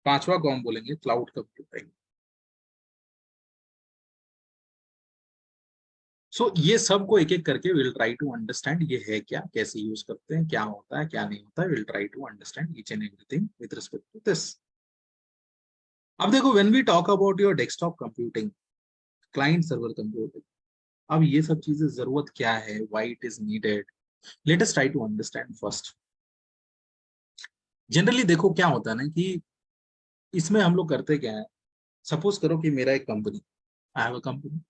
पांचवा को हम बोलेंगे क्लाउड कंप्यूटिंग। सो ये सब को एक एक करके विल ट्राई टू अंडरस्टैंड ये है क्या, कैसे यूज करते हैं, क्या होता है क्या नहीं होता है, will try to understand each and everything with respect to this. अब देखो, when we talk about your desktop computing, client server computing, अब ये सब चीजें जरूरत क्या है, why it is needed, let us try to understand first. Generally देखो क्या होता है ना कि इसमें हम लोग करते क्या है, सपोज करो कि मेरा एक company, I have a company.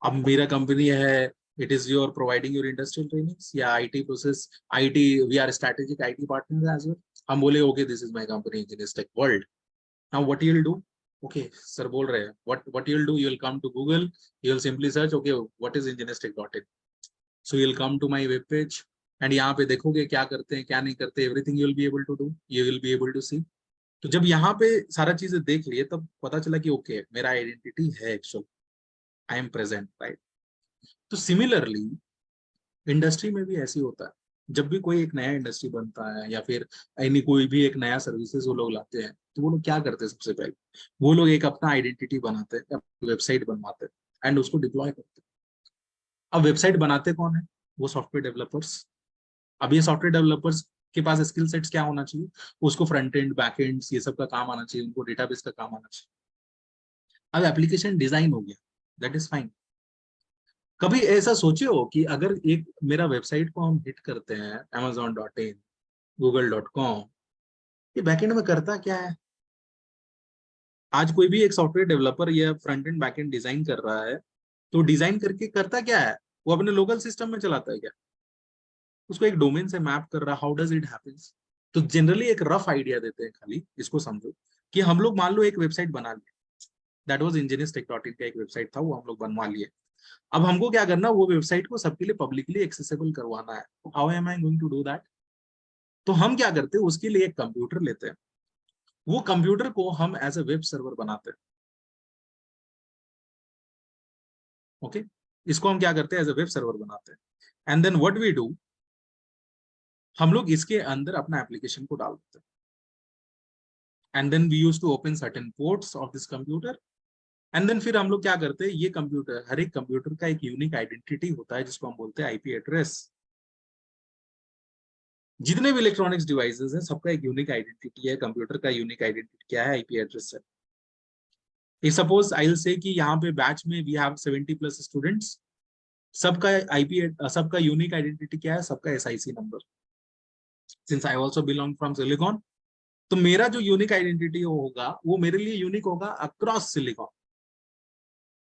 अब मेरा कंपनी है, it is your providing your industrial trainings या IT process, IT, we are strategic IT partner as well. हम बोले okay this is my company engineers tech world. Now what you will do? Okay sir बोल रहे हैं, what you will do, you will come to Google, you will simply search okay what is engineers so you'll come to my web page and यहाँ पे देखोगे क्या करते हैं क्या नहीं करते, everything you will be able to do, you will be able to see। तो जब यहाँ पे सारा चीजें देख लिए तब पता चला कि ओके मेरा आइडेंटिटी है actual, I am present, right. तो सिमिलरली इंडस्ट्री में भी ऐसे होता है, जब भी कोई एक नया इंडस्ट्री बनता है या फिर यानी कोई भी एक नया सर्विसेज वो लोग लाते हैं, तो वो लोग क्या करते हैं, सबसे पहले वो लोग एक अपना आइडेंटिटी बनाते हैं, वेबसाइट बनवाते हैं एंड उसको डिप्लॉय करते हैं। अब वेबसाइट बनाते कौन है? वो सॉफ्टवेयर डेवलपर्स। अब ये सॉफ्टवेयर डेवलपर्स के पास स्किल सेट्स क्या होना चाहिए, उसको फ्रंट एंड बैक एंड ये सब का काम आना चाहिए, उनको डेटाबेस का काम आना चाहिए। अब एप्लीकेशन डिजाइन हो गया, दैट इज फाइन। कभी ऐसा सोचे हो कि अगर एक मेरा वेबसाइट को हम हिट करते हैं Amazon.in, Google.com, ये बैकएंड में करता क्या है। आज कोई भी एक सॉफ्टवेयर डेवलपर या फ्रंट एंड बैकएंड डिजाइन कर रहा है, तो डिजाइन करके करता क्या है, वो अपने लोकल सिस्टम में चलाता है क्या, उसको एक डोमेन से मैप कर रहा, हाउ डज इट हैपेंस। तो जनरली एक रफ आइडिया देते हैं, खाली इसको समझो कि हम लोग मान लो एक वेबसाइट बना लिए, दैट वाज इंजीनियर्सटेक.in का एक वेबसाइट था, वो हम लोग बनवा लिए। अब हमको क्या करना, वो वेबसाइट को सबके लिए पब्लिकली एक्सेसिबल करवाना है। How am I going to do that. तो हम क्या करते हैं, उसके लिए एक कंप्यूटर लेते हैं, वो कंप्यूटर को हम एज ए वेब सर्वर बनाते हैं। ओके, इसको हम क्या करते हैं, एज ए वेब सर्वर बनाते हैं। And then what we do, हम लोग इसके अंदर अपना एप्लीकेशन को डाल देते हैं। And then we use to open certain ports of this computer. And then फिर हम लोग क्या करते हैं, ये कंप्यूटर, हर एक कंप्यूटर का एक यूनिक आइडेंटिटी होता है जिसको हम बोलते हैं आईपी एड्रेस। जितने भी इलेक्ट्रॉनिक्स डिवाइसेस हैं, सबका एक यूनिक आइडेंटिटी है। कंप्यूटर का यूनिक आइडेंटिटी क्या है, आईपी एड्रेस है। सपोज आई विल से कि यहाँ पे बैच में वी हैव 70+ स्टूडेंट्स, सबका आईपी, सबका यूनिक आइडेंटिटी क्या है, सबका SIC number. Since I also belong from silicon, तो मेरा जो यूनिक आइडेंटिटी होगा वो मेरे लिए यूनिक होगा across silicon,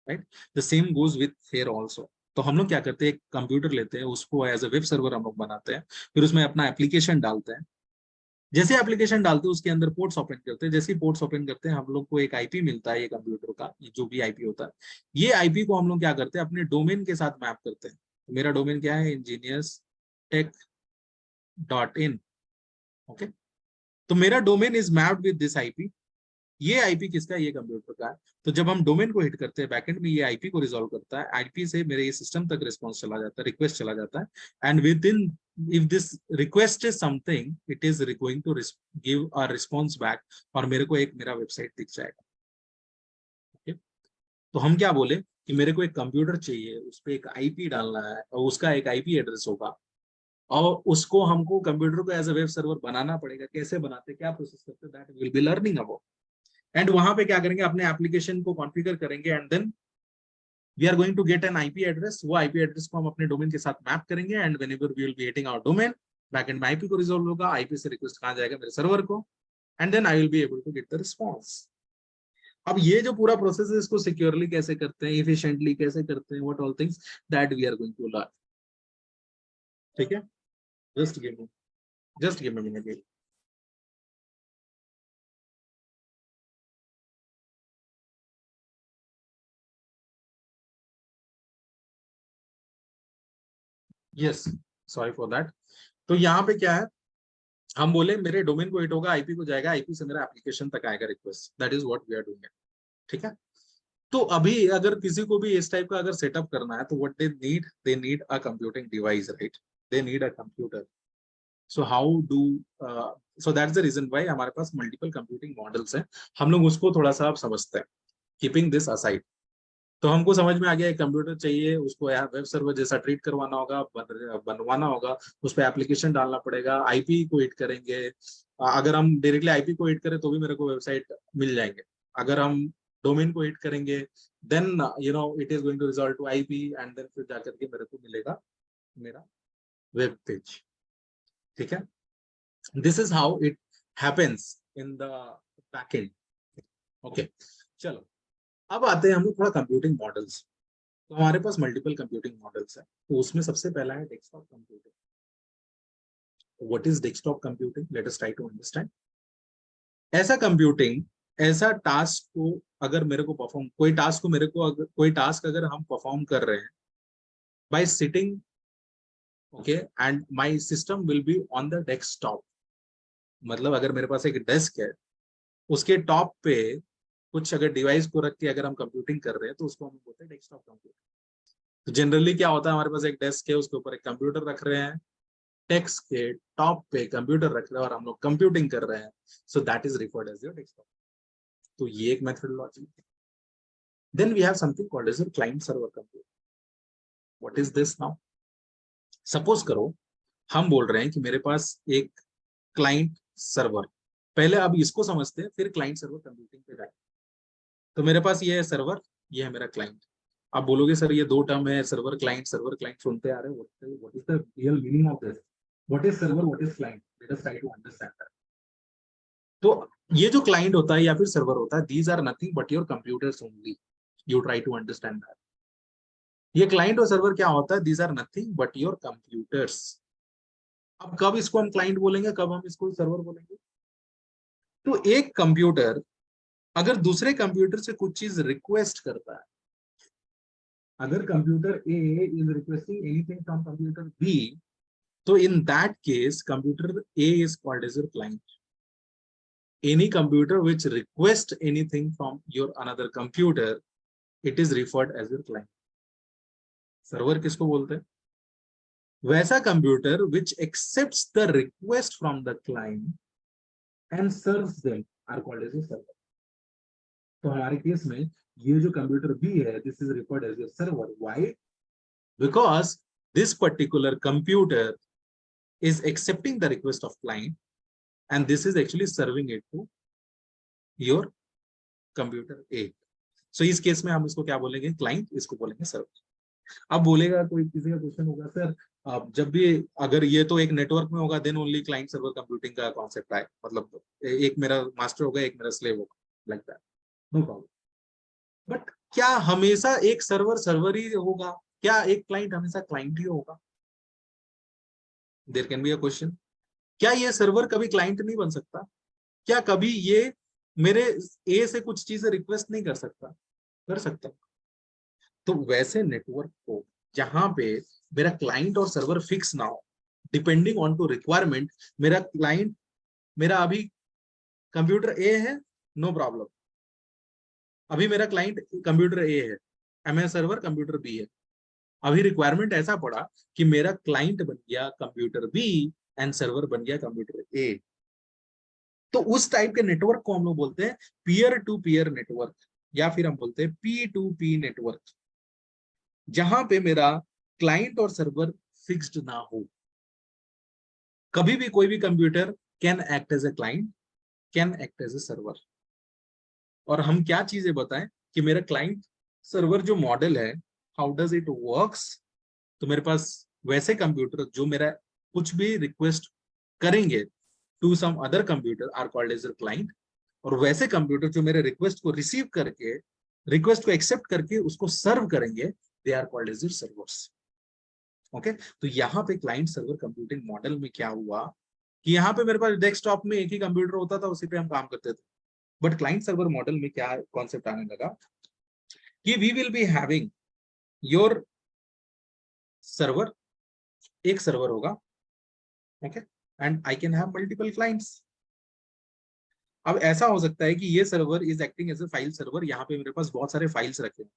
right. The same goes with here also. तो हम लोग क्या करते हैं, एक कंप्यूटर लेते हैं, उसको एज अ वेब सर्वर हम लोग बनाते हैं, फिर उसमें अपना एप्लीकेशन डालते हैं। जैसे एप्लीकेशन डालते हैं उसके अंदर पोर्ट्स ओपन करते हैं, जैसे ही पोर्ट्स ओपन करते हैं हम लोग को एक आईपी मिलता है, ये कंप्यूटर का ये जो भी आईपी होता है, ये आईपी को हम लोग क्या करते हैं, अपने डोमेन के साथ मैप करते हैं। तो मेरा डोमेन क्या है, engineersTech.in। ओके, तो मेरा domain is mapped with this IP. ये आईपी किसका है, ये कंप्यूटर का है। तो जब हम डोमेन को हिट करते हैं, बैकएंड में ये आईपी को रिजॉल्व करता है, आईपी से मेरे ये सिस्टम तक रिस्पांस चला जाता है, रिक्वेस्ट चला जाता है। And within, if this request is something, it is going to give a response back, और मेरे को एक मेरा वेबसाइट दिख जाएगा। ओके, तो हम क्या बोले कि मेरे को एक कंप्यूटर चाहिए, उस पर एक आईपी डालना है और उसका एक आईपी एड्रेस होगा, और उसको हमको कंप्यूटर को एज अ वेब सर्वर बनाना पड़ेगा। कैसे बनाते, क्या प्रोसेस करते, that will be learning about. And वहां पे क्या करेंगे, अपने एप्लीकेशन को कॉन्फ़िगर करेंगे, and then we are going to get an IP address. वो आईपी एड्रेस को हम अपने डोमेन के साथ मैप करेंगे, and whenever we will be hitting our domain, backend में आईपी को रिजॉल्व होगा, आईपी से रिक्वेस्ट कहां जाएगा, मेरे सर्वर को, and then I will be able to get the response. अब ये जो पूरा प्रोसेस है, इसको सिक्योरली कैसे करते हैं, इफिशिएंटली कैसे करते हैं, what all things that we are going to learn. ठीक है, just give me minute. Yes, sorry for that. तो यहाँ पे क्या है, हम बोले मेरे डोमेन को हिट होगा, आईपी को जाएगा, आईपी से मेरा एप्लीकेशन तक आएगा request, that is what we are doing. ठीक है, तो अभी अगर किसी को भी इस टाइप का अगर सेटअप करना है, तो what they need a computing device, right. They need a computer. So how do, so that's the reason why हमारे पास मल्टीपल कंप्यूटिंग मॉडल्स हैं। हम लोग उसको थोड़ा सा आप समझते हैं, कीपिंग दिस असाइड। तो हमको समझ में आ गया, एक कंप्यूटर चाहिए, उसको वेब सर्वर जैसा ट्रीट करवाना होगा, बनवाना होगा, उस पर एप्लीकेशन डालना पड़ेगा, आईपी को हिट करेंगे। अगर हम डायरेक्टली आईपी को हिट करें तो भी मेरे को वेबसाइट मिल जाएंगे। अगर हम डोमेन को हिट करेंगे, then it is going to resolve to IP, and then फिर जाकर के मेरे को मिलेगा मेरा वेब पेज। ठीक है, this is how it happens in the backend. Okay, चलो अब आते हैं हम लोग थोड़ा कंप्यूटिंग मॉडल्स। तो हमारे पास मल्टीपल कंप्यूटिंग मॉडल्स है, तो उसमें सबसे पहला है desktop computing. What is desktop computing, let us try to understand. ऐसा कंप्यूटिंग, ऐसा टास्क को अगर मेरे को परफॉर्म, कोई टास्क को मेरे को अगर कोई टास्क अगर हम परफॉर्म कर रहे हैं bye sitting, okay, and my system will be on the desktop. मतलब अगर मेरे पास एक डेस्क है, उसके टॉप पे कुछ अगर डिवाइस को रख के अगर हम कंप्यूटिंग कर रहे हैं, तो उसको हम बोलते हैं डेस्कटॉप कंप्यूटिंग। तो जनरली क्या होता है, हमारे पास एक डेस्क है, उसके ऊपर एक कंप्यूटर रख रहे हैं, टेक्स्ट के टॉप पे कंप्यूटर रख रहे हैं और हम लोग कंप्यूटिंग कर रहे हैं, so that is referred as your desktop. तो ये एक methodology. Then we have something called as your client server computer. What is this now, suppose करो हम बोल रहे हैं कि मेरे पास एक क्लाइंट सर्वर, पहले अब इसको समझते हैं फिर क्लाइंट सर्वर कंप्यूटिंग पे जाए। तो मेरे पास ये है सर्वर, ये है मेरा क्लाइंट। आप बोलोगे सर ये दो टर्म है, सर्वर क्लाइंट सुनते आ रहे हैं, what is the real meaning of this, what is server, what is client, let us try to understand that. तो ये जो क्लाइंट होता है या फिर सर्वर होता है, these are nothing but your computers only. You try to understand that. ये क्लाइंट और सर्वर क्या होता है? These are nothing but your computers. अब कब इसको हम क्लाइंट बोलेंगे, कब हम इसको सर्वर बोलेंगे? तो एक कंप्यूटर अगर दूसरे कंप्यूटर से कुछ चीज रिक्वेस्ट करता है, अगर computer A is requesting anything from computer B, तो in that case computer A is called as your client. Any computer which requests anything from your another computer, it is referred as your client. Server किसको बोलते हैं? वैसा computer which accepts the request from the client and serves them are called as a server. तो हमारे case में ये जो computer B है, this is referred as your server. Why? Because this particular computer is accepting the request of client and this is actually serving it to your computer A. So इस case में हम इसको क्या बोलेंगे? Client. इसको बोलेंगे server. अब बोलेगा कोई, किसी का क्वेश्चन होगा, सर अब जब भी अगर ये तो एक नेटवर्क में होगा then only client server computing का कॉन्सेप्ट है, मतलब एक मेरा मास्टर होगा एक मेरा स्लेव होगा, like that, no problem. But क्या हमेशा एक सर्वर सर्वर ही होगा? क्या एक क्लाइंट हमेशा क्लाइंट ही होगा? There can be a question. क्या ये सर्वर कभी क्लाइंट नहीं बन सकता? क्या कभी ये मेरे ए से कुछ चीजें रिक्वेस्ट नहीं कर सकता? कर सकता. तो वैसे नेटवर्क को जहां पे मेरा क्लाइंट और सर्वर फिक्स ना हो, डिपेंडिंग ऑन टू रिक्वायरमेंट, मेरा क्लाइंट, मेरा अभी कंप्यूटर ए है, नो प्रॉब्लम. अभी मेरा क्लाइंट कंप्यूटर ए है, एमए सर्वर कंप्यूटर बी है. अभी रिक्वायरमेंट ऐसा पड़ा कि मेरा क्लाइंट बन गया कंप्यूटर बी एंड सर्वर बन गया कंप्यूटर ए. तो उस टाइप के नेटवर्क को हम लोग बोलते हैं पीयर टू पीयर नेटवर्क, या फिर हम बोलते हैं पी टू पी नेटवर्क, जहां पे मेरा क्लाइंट और सर्वर फिक्स्ड ना हो. कभी भी कोई भी computer can act as a client, can act as a server. और हम क्या चीजें बताएं कि मेरा क्लाइंट सर्वर जो मॉडल है, हाउ डज इट वर्क्स. तो मेरे पास वैसे कंप्यूटर जो मेरा कुछ भी रिक्वेस्ट करेंगे to some other computer are called as a client, और वैसे कंप्यूटर जो मेरे रिक्वेस्ट को रिसीव करके, रिक्वेस्ट को एक्सेप्ट करके उसको सर्व करेंगे, they are called as servers. Okay. तो यहाँ पे क्लाइंट सर्वर कंप्यूटिंग मॉडल में क्या हुआ कि यहाँ पे मेरे पास डेस्कटॉप में एक ही कंप्यूटर होता था, उसी पे हम काम करते थे. बट क्लाइंट सर्वर मॉडल में क्या कॉन्सेप्ट आने लगा कि we will be having your server, एक सर्वर होगा, okay, and I can have multiple clients. अब ऐसा हो सकता है कि ये server is acting as a file server, यहाँ पे मेरे पास बहुत सारे फाइल्स रखे हैं.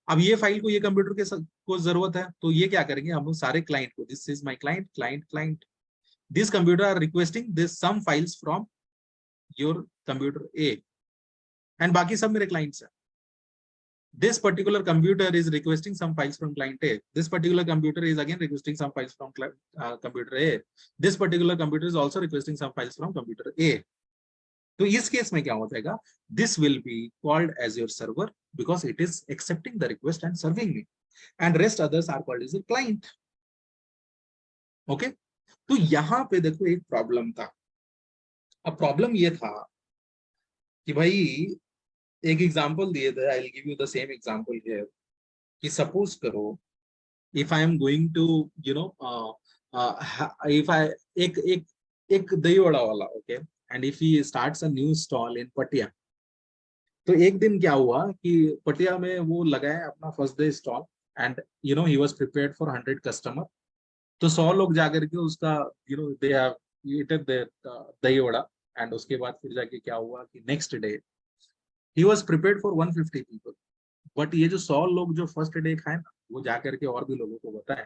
अब ये फाइल को ये कंप्यूटर के को जरूरत है, तो ये क्या करेंगे, हम सारे क्लाइंट को, this is my client, client, client, this computer are requesting this some files from your computer A, and बाकी सब मेरे क्लाइंट्स हैं. This particular computer is requesting some files from client A. This particular computer is again requesting some files from computer A. This particular computer is also requesting some files from computer A. तो इस case में क्या हो जाएगा? This will be called as your server because it is accepting the request and serving me, and rest others are called as your client. Okay? तो यहाँ पे देखो एक प्रॉब्लम था. अब प्रॉब्लम ये था कि भाई एक एग्जांपल दिए थे, I will give you the same example here, कि सपोज करो if I am going to you know if I एक एक एक दही वड़ा वाला, okay, and if he starts a new stall in Patia. तो एक दिन क्या हुआ कि पटिया में वो लगाया अपना first day stall, and you no he was prepared for 100 customer. तो 100 लोग जाकर के उसका you know they have ईटेड the दही वड़ा, एंड उसके बाद फिर जाके क्या हुआ कि next day he was prepared for 150 people. But ये जो 100 लोग जो फर्स्ट डे खाए ना, वो जाकर के और भी लोगों को बताए.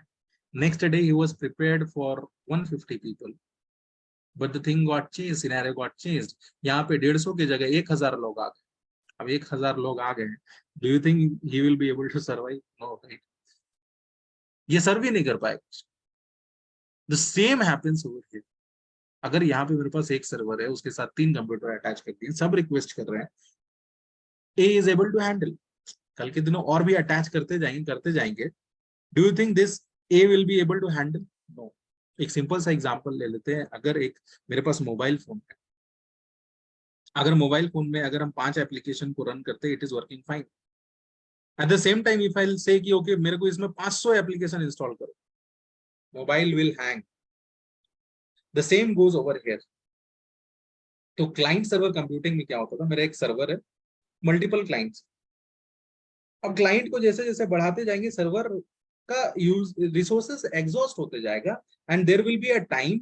Next day he was prepared for 150 people. But the thing got changed, scenario got changed. यहाँ पे 150 की जगह 1000 लोग आ गए. अब 1000 लोग आ गए, do you think he will be able to survive? No, right? ये सर्व ही नहीं कर पाएगा. The same happens over here. अगर यहाँ पे मेरे पास एक सर्वर है, उसके साथ 3 कंप्यूटर अटैच कर दिए, सब रिक्वेस्ट कर रहे हैं, A is able to handle. कल के दिनों और भी अटैच करते जाएंगे. Do you think this A will be able to handle? No. एक सिंपल सा एग्जांपल ले लेते हैं. अगर एक मेरे पास मोबाइल फोन है, अगर मोबाइल फोन में अगर हम 5 एप्लीकेशन को रन करते हैं, it is working fine. At the same time if I से कि ओके मेरे को इसमें 500 एप्लीकेशन इंस्टॉल करो, mobile will hang. The same goes over here. तो क्लाइंट सर्वर कंप्यूटिंग में क्या होता था, मेरा एक सर्वर है, मल्टीपल क्लाइंट्स। अब क्लाइंट को जैसे जैसे बढ़ाते जाएंगे, सर्वर का यूज रिसोर्सेस एग्जॉस्ट होते जाएगा, and there will be a time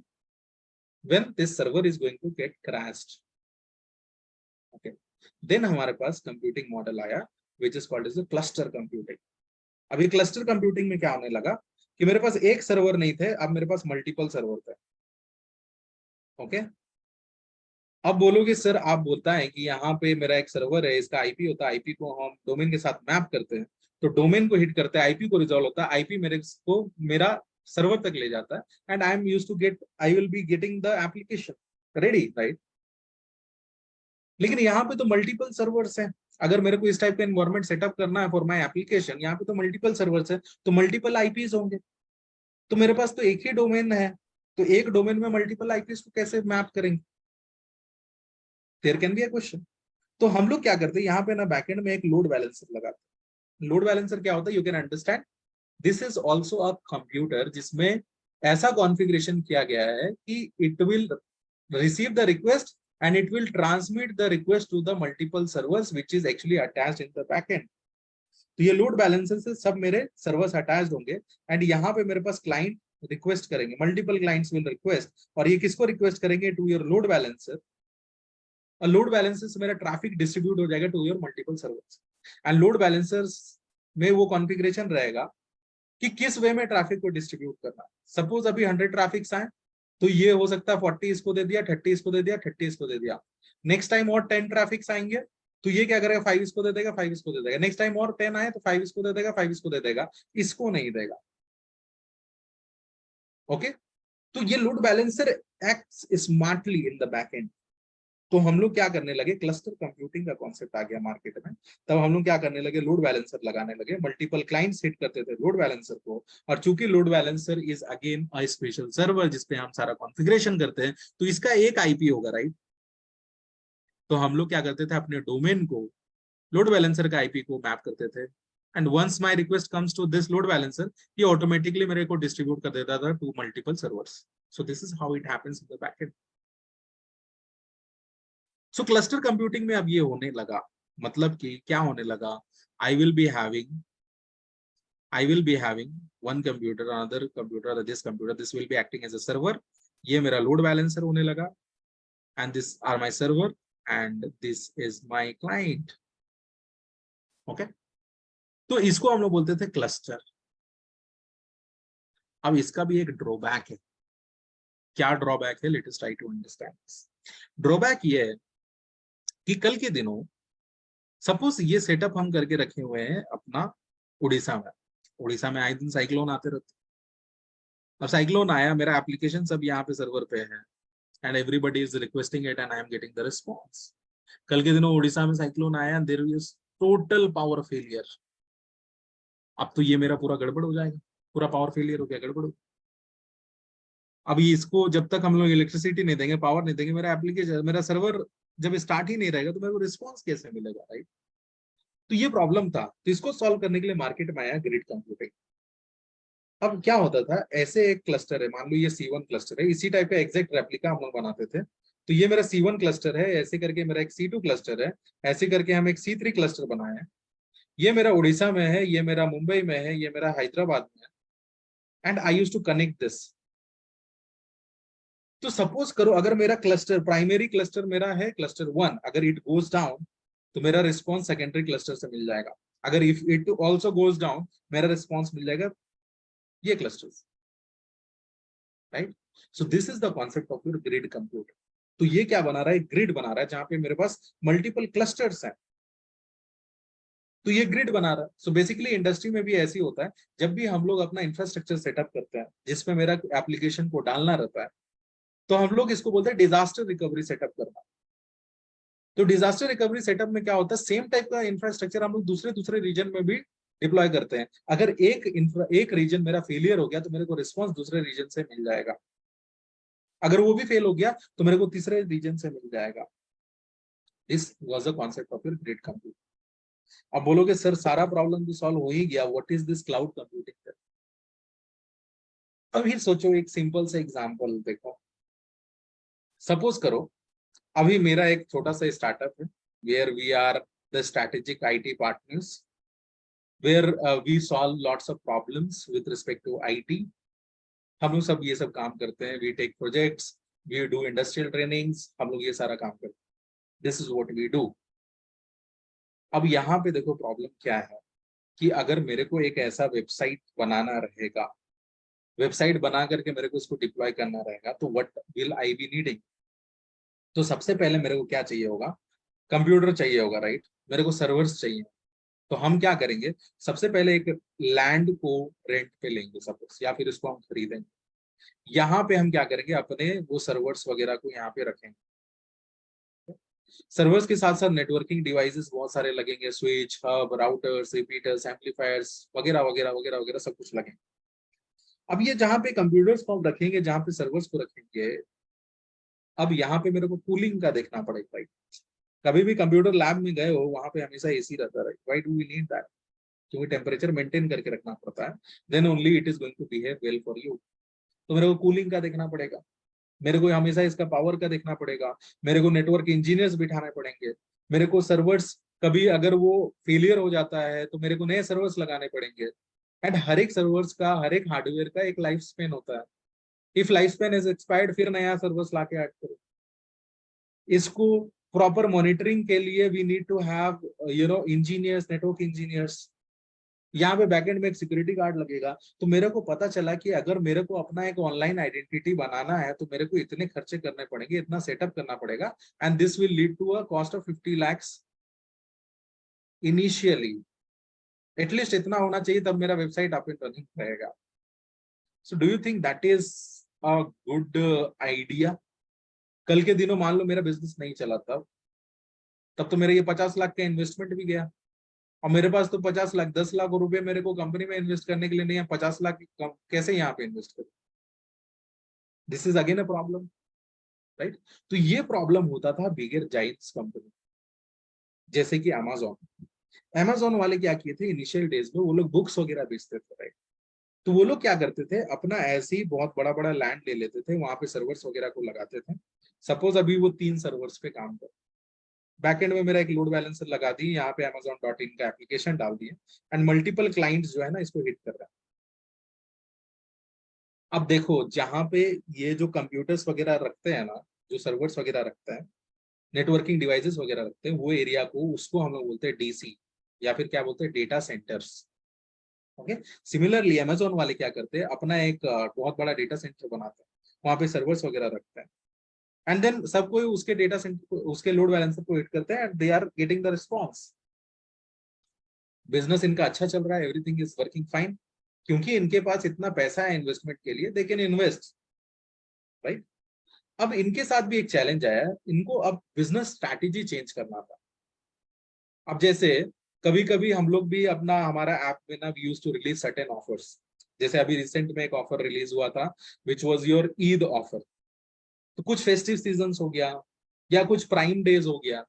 when this server is going to get crashed. Okay, then हमारे पास कंप्यूटिंग मॉडल आया which is called as cluster computing. अभी क्लस्टर कंप्यूटिंग में क्या होने लगा कि मेरे पास एक सर्वर नहीं थे, अब मेरे पास मल्टीपल सर्वर थे। ओके, अब बोलोगे सर, आप बोलता है कि यहाँ पे मेरा एक सर्वर है, इसका आईपी होता है, आईपी को हम डोमेन के साथ मैप करते हैं, तो डोमेन को हिट करते हैं, आईपी को रिजॉल्व होता है, आईपी मेरे को मेरा सर्वर तक ले जाता है, and I am used to get, I will be getting the application ready, right. लेकिन यहाँ पे तो मल्टीपल सर्वर्स हैं। अगर मेरे को इस टाइप का एनवायरनमेंट सेटअप करना है फॉर माय एप्लीकेशन, यहाँ पे तो मल्टीपल सर्वर्स है, तो मल्टीपल आईपीज होंगे। तो मेरे पास तो एक ही डोमेन है, तो एक डोमेन में मल्टीपल आईपीज को कैसे मैप करेंगे? There can be a question. तो हम लोग क्या करते हैं, यहाँ पे ना बैकएंड में एक लोड बैलेंसर लगाते हैं। लोड बैलेंसर क्या होता है, you can understand, this is also a computer जिसमें ऐसा कॉन्फ़िगरेशन किया गया है कि it will receive the request and it will transmit the request to the multiple servers which is actually attached in the backend। तो ये load balancer से सब मेरे सर्वर्स अटैच्ड होंगे, एंड यहाँ पे मेरे पास क्लाइंट रिक्वेस्ट करेंगे, मल्टीपल क्लाइंट्स विल रिक्वेस्ट, और ये किसको रिक्वेस्ट करेंगे, टू योर लोड बैलेंसर। और लोड बैलेंसर से मेरा ट्रैफिक डिस्ट्रीब्यूट हो जाएगा to your multiple servers, and load balancers में वो कॉन्फ़िगरेशन रहेगा कि किस वे में ट्रैफिक को डिस्ट्रीब्यूट करना। सपोज अभी 100 ट्रैफिक्स आए, तो ये हो सकता है 40 इसको दे दिया, 30 इसको दे दिया, 30 इसको दे दिया। नेक्स्ट टाइम और 10 ट्रैफिक्स आएंगे, तो ये क्या करेगा, 5 इसको दे देगा, 5 इसको दे देगा। नेक्स्ट टाइम और 10 आए तो 5 इसको दे देगा, 5 इसको दे देगा, इसको नहीं देगा। ओके, तो ये load balancer acts smartly in the back and. तो हम लोग क्या करने लगे, क्लस्टर कंप्यूटिंग का कॉन्सेप्ट आ गया मार्केट में, तब हम लोग क्या करने लगे, लोड बैलेंसर लगाने लगे, मल्टीपल क्लाइंट्स हिट करते थे लोड बैलेंसर को। और चूंकि load balancer is again a special server जिसपे हम सारा कॉन्फ़िगरेशन करते हैं, तो इसका एक आईपी होगा, राइट। तो हम लोग क्या करते थे, अपने डोमेन को लोड बैलेंसर का आईपी को मैप करते थे, and once my request comes to this load balancer, ये ऑटोमेटिकली मेरे को डिस्ट्रीब्यूट कर देता था to multiple servers. So this is how it happens in the backend. So cluster computing में अब ये होने लगा, मतलब कि क्या होने लगा, आई will be having one computer, another computer, this computer, this will be acting as a server। ये मेरा लोड बैलेंसर होने लगा, and this are my server and this is my client। Okay, तो इसको हम लोग बोलते थे क्लस्टर। अब इसका भी एक ड्रॉबैक है। क्या ड्रॉबैक है, let us try to understand. Drawback ये है कि कल के दिनों सपोज ये सेटअप हम करके रखे हुए हैं अपना उड़ीसा में। उड़ीसा में आए दिन साइक्लोन आते रहते। अब साइक्लोन आया, मेरा एप्लीकेशन सब यहाँ पे सर्वर पे है, and everybody is requesting it and I am getting the response. कल के दिनों उड़ीसा में साइक्लोन आया, there is total power failure. अब तो ये मेरा पूरा गड़बड़ हो जाएगा, पूरा पावर फेलियर हो गया, गड़बड़ हो। अभी इसको जब तक हम लोग इलेक्ट्रिसिटी नहीं देंगे, पावर नहीं देंगे, मेरा एप्लीकेशन, मेरा सर्वर जब स्टार्ट ही नहीं रहेगा, तो मेरे को रिस्पॉन्स कैसे मिलेगा, राइट। तो ये प्रॉब्लम था, तो इसको सॉल्व करने के लिए मार्केट में आया ग्रिड कंप्यूटिंग। अब क्या होता था, ऐसे एक क्लस्टर है, मान लो ये C1 क्लस्टर है, इसी टाइप का एग्जैक्ट रेप्लिका हम लोग बनाते थे। तो ये मेरा C1 क्लस्टर है, ऐसे करके मेरा एक C2 क्लस्टर है, ऐसे करके हम एक C3 क्लस्टर बनाए हैं। ये मेरा उड़ीसा में है, ये मेरा मुंबई में है, ये मेरा हैदराबाद में है, and I used to connect this. तो सपोज करो अगर मेरा क्लस्टर, प्राइमरी क्लस्टर मेरा है क्लस्टर 1, अगर इट गोज डाउन तो मेरा रिस्पॉन्स सेकेंडरी क्लस्टर से मिल जाएगा। अगर if it also goes down, मेरा रिस्पॉन्स मिल जाएगा ये clusters, right. So this is the concept of your grid computer. तो ये क्या बना रहा है, ग्रिड बना रहा है जहां पे मेरे पास मल्टीपल क्लस्टर्स हैं, तो ये ग्रिड बना रहा है। सो बेसिकली इंडस्ट्री में भी ऐसी होता है, जब भी हम लोग अपना इंफ्रास्ट्रक्चर सेटअप करते हैं जिसमें मेरा एप्लीकेशन को डालना रहता है, तो हम लोग इसको बोलते हैं डिजास्टर रिकवरी सेटअप करना। तो डिजास्टर रिकवरी सेटअप में क्या होता है, सेम टाइप का इंफ्रास्ट्रक्चर हम लोग दूसरे दूसरे रीजन में भी डिप्लॉय करते हैं। अगर एक रीजन मेरा फेलियर हो गया, तो मेरे को रिस्पॉन्स दूसरे रीजन से मिल जाएगा। अगर वो भी फेल हो गया, तो मेरे को तीसरे रीजन से मिल जाएगा। This was the concept of your grid computing. अब बोलोगे सर सारा प्रॉब्लम तो सॉल्व हो ही गया, what is this cloud computing? अभी सोचो, एक सिंपल सा एग्जांपल देखो। सपोज करो अभी मेरा एक छोटा सा स्टार्टअप है, where we are the strategic IT partners, where we solve lots of problems with respect to IT. हम लोग सब ये सब काम करते हैं, we take projects, we do industrial trainings, हम लोग ये सारा काम करते हैं। This is what we do. अब यहाँ पे देखो प्रॉब्लम क्या है कि अगर मेरे को एक ऐसा वेबसाइट बनाना रहेगा, वेबसाइट बना करके मेरे को उसको डिप्लॉय करना रहेगा, तो what will I be needing? तो सबसे पहले मेरे को क्या चाहिए होगा? कंप्यूटर चाहिए होगा, राइट? मेरे को सर्वर्स चाहिए। तो हम क्या करेंगे, सबसे पहले एक लैंड को रेंट पे लेंगे सपोज, या फिर इसको हम खरीदेंगे। यहाँ पे हम क्या करेंगे, अपने वो सर्वर्स वगैरह को यहाँ पे रखेंगे। सर्वर्स के साथ साथ नेटवर्किंग डिवाइसेस बहुत सारे लगेंगे, switch, hub, routers, repeaters, amplifiers वगैरह वगैरह वगैरह वगैरह सब कुछ लगेंगे। अब ये जहाँ पे कंप्यूटर्स को हम रखेंगे, जहाँ पे सर्वर्स को रखेंगे, अब यहाँ पे मेरे को कूलिंग का देखना पड़ेगा, राइट? कभी भी कंप्यूटर लैब में गए हो, वहां पे हमेशा एसी रहता है, right? Why do we need that? क्योंकि टेम्परेचर मेंटेन करके रखना पड़ता है, then only it is going to behave well for you. तो मेरे को कूलिंग का देखना पड़ेगा, मेरे को हमेशा इसका पावर का देखना पड़ेगा, मेरे को नेटवर्क इंजीनियर्स बिठाने पड़ेंगे, मेरे को सर्वर्स कभी अगर वो फेलियर हो जाता है तो मेरे को नए सर्वर्स लगाने पड़ेंगे। एंड हर एक सर्वर्स का, हर एक हार्डवेयर का एक लाइफ स्पेन होता है। If life span is expired, फिर नया सर्वर्स लाके ऐड करो। इसको प्रॉपर मॉनिटरिंग के लिए we need to have engineers, network engineers. यहाँ पे बैकएंड में एक सिक्योरिटी गार्ड लगेगा। तो मेरे को पता चला कि अगर मेरे को अपना एक ऑनलाइन आइडेंटिटी बनाना है तो मेरे को इतने खर्चे करने पड़ेंगे, इतना सेटअप करना पड़ेगा, and this will lead to a cost of 50 lakhs initially. At least इतना होना चाहिए, तब मेरा वेबसाइट अप एंड रनिंग रहेगा। So do you think that is a good idea? कल के दिनों मान लो मेरा बिजनेस नहीं चला, तब तो मेरे ये 50 लाख का इन्वेस्टमेंट भी गया। और मेरे पास तो 50 लाख, 10 लाख रुपए मेरे को कंपनी में इन्वेस्ट करने के लिए नहीं है, 50 लाख कैसे यहाँ पे इन्वेस्ट करूं? This is again a problem, right? तो ये प्रॉब्लम होता था बिगर जाइंट्स कंपनी, जैसे कि अमेजोन। अमेजोन वाले क्या किए थे इनिशियल डेज में, वो लोग बुक्स वगैरह बेचते थे, राइट? तो वो लोग क्या करते थे, अपना ऐसे ही बहुत बड़ा बड़ा लैंड ले लेते थे, वहां पे सर्वर्स वगैरह को लगाते थे। सपोज अभी वो 3 सर्वर्स पे काम कर, बैकएंड में मेरा एक लोड बैलेंसर लगा दी, यहाँ पे amazon.in का एप्लीकेशन डाल दिए, एंड मल्टीपल क्लाइंट्स जो है ना इसको हिट कर रहा है। अब देखो जहां पे ये जो कंप्यूटर्स वगैरह रखते हैं ना, जो सर्वर्स वगैरह रखते हैं, नेटवर्किंग डिवाइसेस वगैरह रखते हैं, वो एरिया को, उसको हम लोग बोलते हैं डीसी, या फिर क्या बोलते हैं, data centres. Okay. Similarly Amazon वाले क्या करते हैं, अपना एक बहुत बड़ा डेटा सेंटर बनाते हैं, वहां पे सर्वर्स वगैरह रखते हैं, एंड देन सब कोई उसके डेटा सेंटर, उसके लोड बैलेंसर को हिट करते हैं, and they are getting the response. Business इनका अच्छा चल रहा है, एवरीथिंग इज वर्किंग फाइन, क्योंकि इनके पास इतना पैसा है इन्वेस्टमेंट के लिए, दे कैन इन्वेस्ट, राइट? अब इनके साथ भी एक चैलेंज आया है, इनको अब बिजनेस स्ट्रैटेजी चेंज करना था। अब जैसे कभी कभी हम लोग भी अपना, हमारा ऐप में ना, we used to release certain offers. जैसे अभी रिसेंट में एक ऑफर रिलीज हुआ था, which was your Eid offer. तो कुछ फेस्टिव सीजन्स हो गया, या कुछ प्राइम डेज हो गया,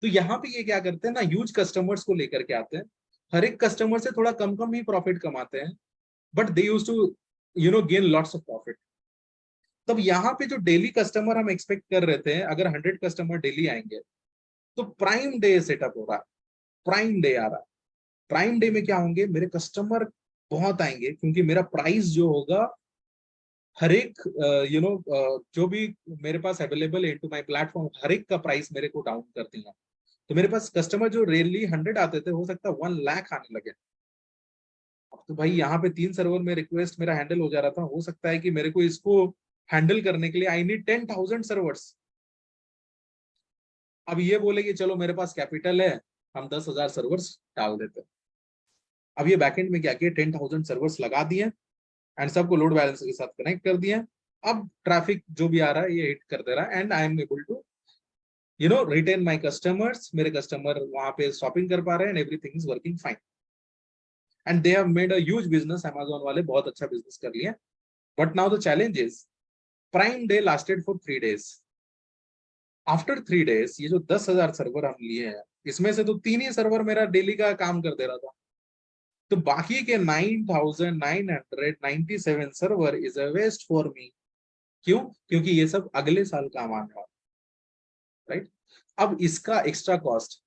तो यहाँ पे ये क्या करते हैं ना, ह्यूज कस्टमर्स को लेकर के आते हैं। हर एक कस्टमर से थोड़ा कम कम ही प्रॉफिट कमाते हैं, but they use to gain lots of profit. तब यहाँ पे जो डेली कस्टमर हम एक्सपेक्ट कर रहे थे, अगर 100 कस्टमर डेली आएंगे, तो प्राइम डे सेटअप हो रहा है, प्राइम डे आ रहा है। प्राइम डे में क्या होंगे, मेरे कस्टमर बहुत आएंगे, क्योंकि मेरा प्राइस जो होगा, हर एक जो भी मेरे पास अवेलेबल है टू माय प्लेटफॉर्म, हर एक का प्राइस मेरे को डाउन कर दिया। तो मेरे पास कस्टमर जो रेयरली 100 आते थे, हो सकता है 1 लाख आने लगे। अब तो भाई यहाँ पे 3 सर्वर में रिक्वेस्ट मेरा हैंडल हो जा रहा था, हो सकता है कि मेरे को इसको हैंडल करने के लिए आई नीड 10,000 सर्वर्स। अब ये बोले कि चलो मेरे पास कैपिटल है, हम 10,000 सर्वर्स डाल देते हैं। अब ये बैकएंड में क्या किया, 10,000 सर्वर्स लगा दिए, एंड सबको लोड बैलेंसर के साथ कनेक्ट कर दिया। अब ट्रैफिक जो भी आ रहा है ये हिट कर दे रहा है, and I am able to retain my customers. मेरे कस्टमर वहां पे शॉपिंग कर पा रहे हैं, and everything is working fine, and they have made a huge business. Amazon वाले बहुत अच्छा बिजनेस कर लिया। But now the challenge is, prime day lasted for 3 days, after 3 days ये जो 10,000 सर्वर हम लिए हैं, इसमें से तो 3 ही सर्वर मेरा डेली का काम कर दे रहा था, तो बाकी के 9,997 server is a waste for me. क्यों? क्योंकि ये सब अगले साल काम आने वाला, राइट? अब इसका एक्स्ट्रा कॉस्ट,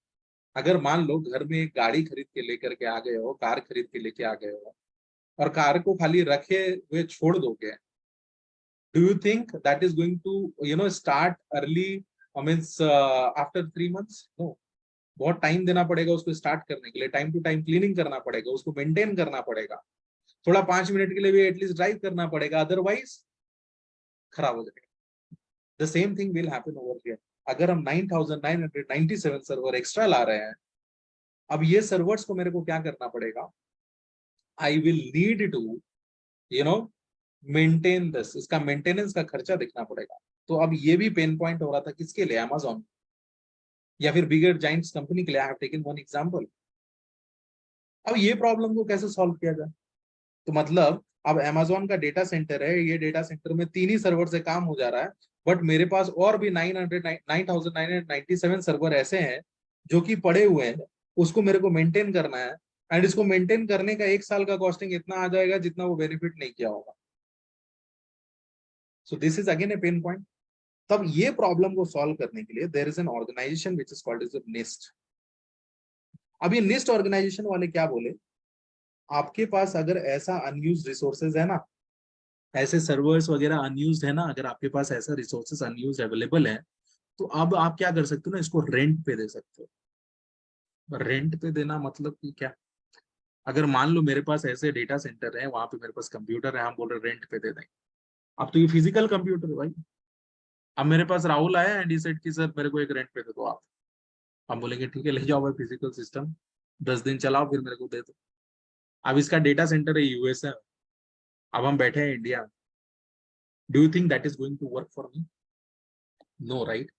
अगर मान लो घर में एक गाड़ी खरीद के लेकर के आ गए हो, कार खरीद के लेके आ गए हो, और कार को खाली रखे हुए छोड़ दोगे, do you think that is going to start early, means after 3 months? No, बहुत टाइम देना पड़ेगा उसको स्टार्ट करने के लिए, टाइम टू टाइम क्लीनिंग करना पड़ेगा, उसको मेंटेन करना पड़ेगा, थोड़ा 5 मिनट के लिए भी एटलीस्ट ड्राइव करना पड़ेगा, अदरवाइज खराब हो जाएगा। The same thing will happen over here. अगर हम 9,997 सर्वर एक्स्ट्रा ला रहे हैं, अब ये सर्वर्स को मेरे को क्या करना पड़ेगा? I will need to you know maintain this, इसका मेंटेनेंस का खर्चा देखना पड़ेगा। तो अब ये भी पेन पॉइंट हो रहा था, किसके लिए? Amazon या फिर बिगर जाइंट्स कंपनी के लिए। आई हैव टेकन वन एग्जांपल। अब ये प्रॉब्लम को कैसे सॉल्व किया जाए? तो मतलब अब Amazon का डेटा सेंटर है, ये डेटा सेंटर में 3 ही सर्वर से काम हो जा रहा है, बट मेरे पास और भी 9,997 सर्वर ऐसे हैं जो कि पड़े हुए हैं, उसको मेरे को मेंटेन करना है, एंड इसको मेंटेन करने का 1 साल का कॉस्टिंग इतना आ जाएगा जितना वो बेनिफिट नहीं किया होगा। So this is again a pain point. तब ये प्रॉब्लम को सॉल्व करने के लिए there is an organization which is called as NIST. अब ये निस्ट ऑर्गेनाइजेशन वाले क्या बोले, आपके पास अगर ऐसा अनयूज्ड रिसोर्सेज है ना, ऐसे सर्वर्स वगैरह अनयूज्ड है ना, अगर आपके पास ऐसा रिसोर्सेज अनयूज्ड अवेलेबल है, तो अब आप क्या कर सकते हो ना, इसको रेंट पे दे सकते हो। रेंट पे देना मतलब कि क्या? अगर मान लो मेरे पास ऐसे डेटा सेंटर है, वहां पे मेरे पास कंप्यूटर है, हम बोल रहे रेंट पे दे देंगे। अब तो ये फिजिकल कंप्यूटर है भाई। अब मेरे पास राहुल आया एंड ही सेड कि सर मेरे को एक रेंट पे दे दो आप। हम बोलेंगे ठीक है, ले जाओ भाई फिजिकल सिस्टम, 10 दिन चलाओ, फिर मेरे को दे दो। अब इसका डेटा सेंटर है यूएस है, अब हम बैठे हैं India. Do you think that is going to work for me? No, right?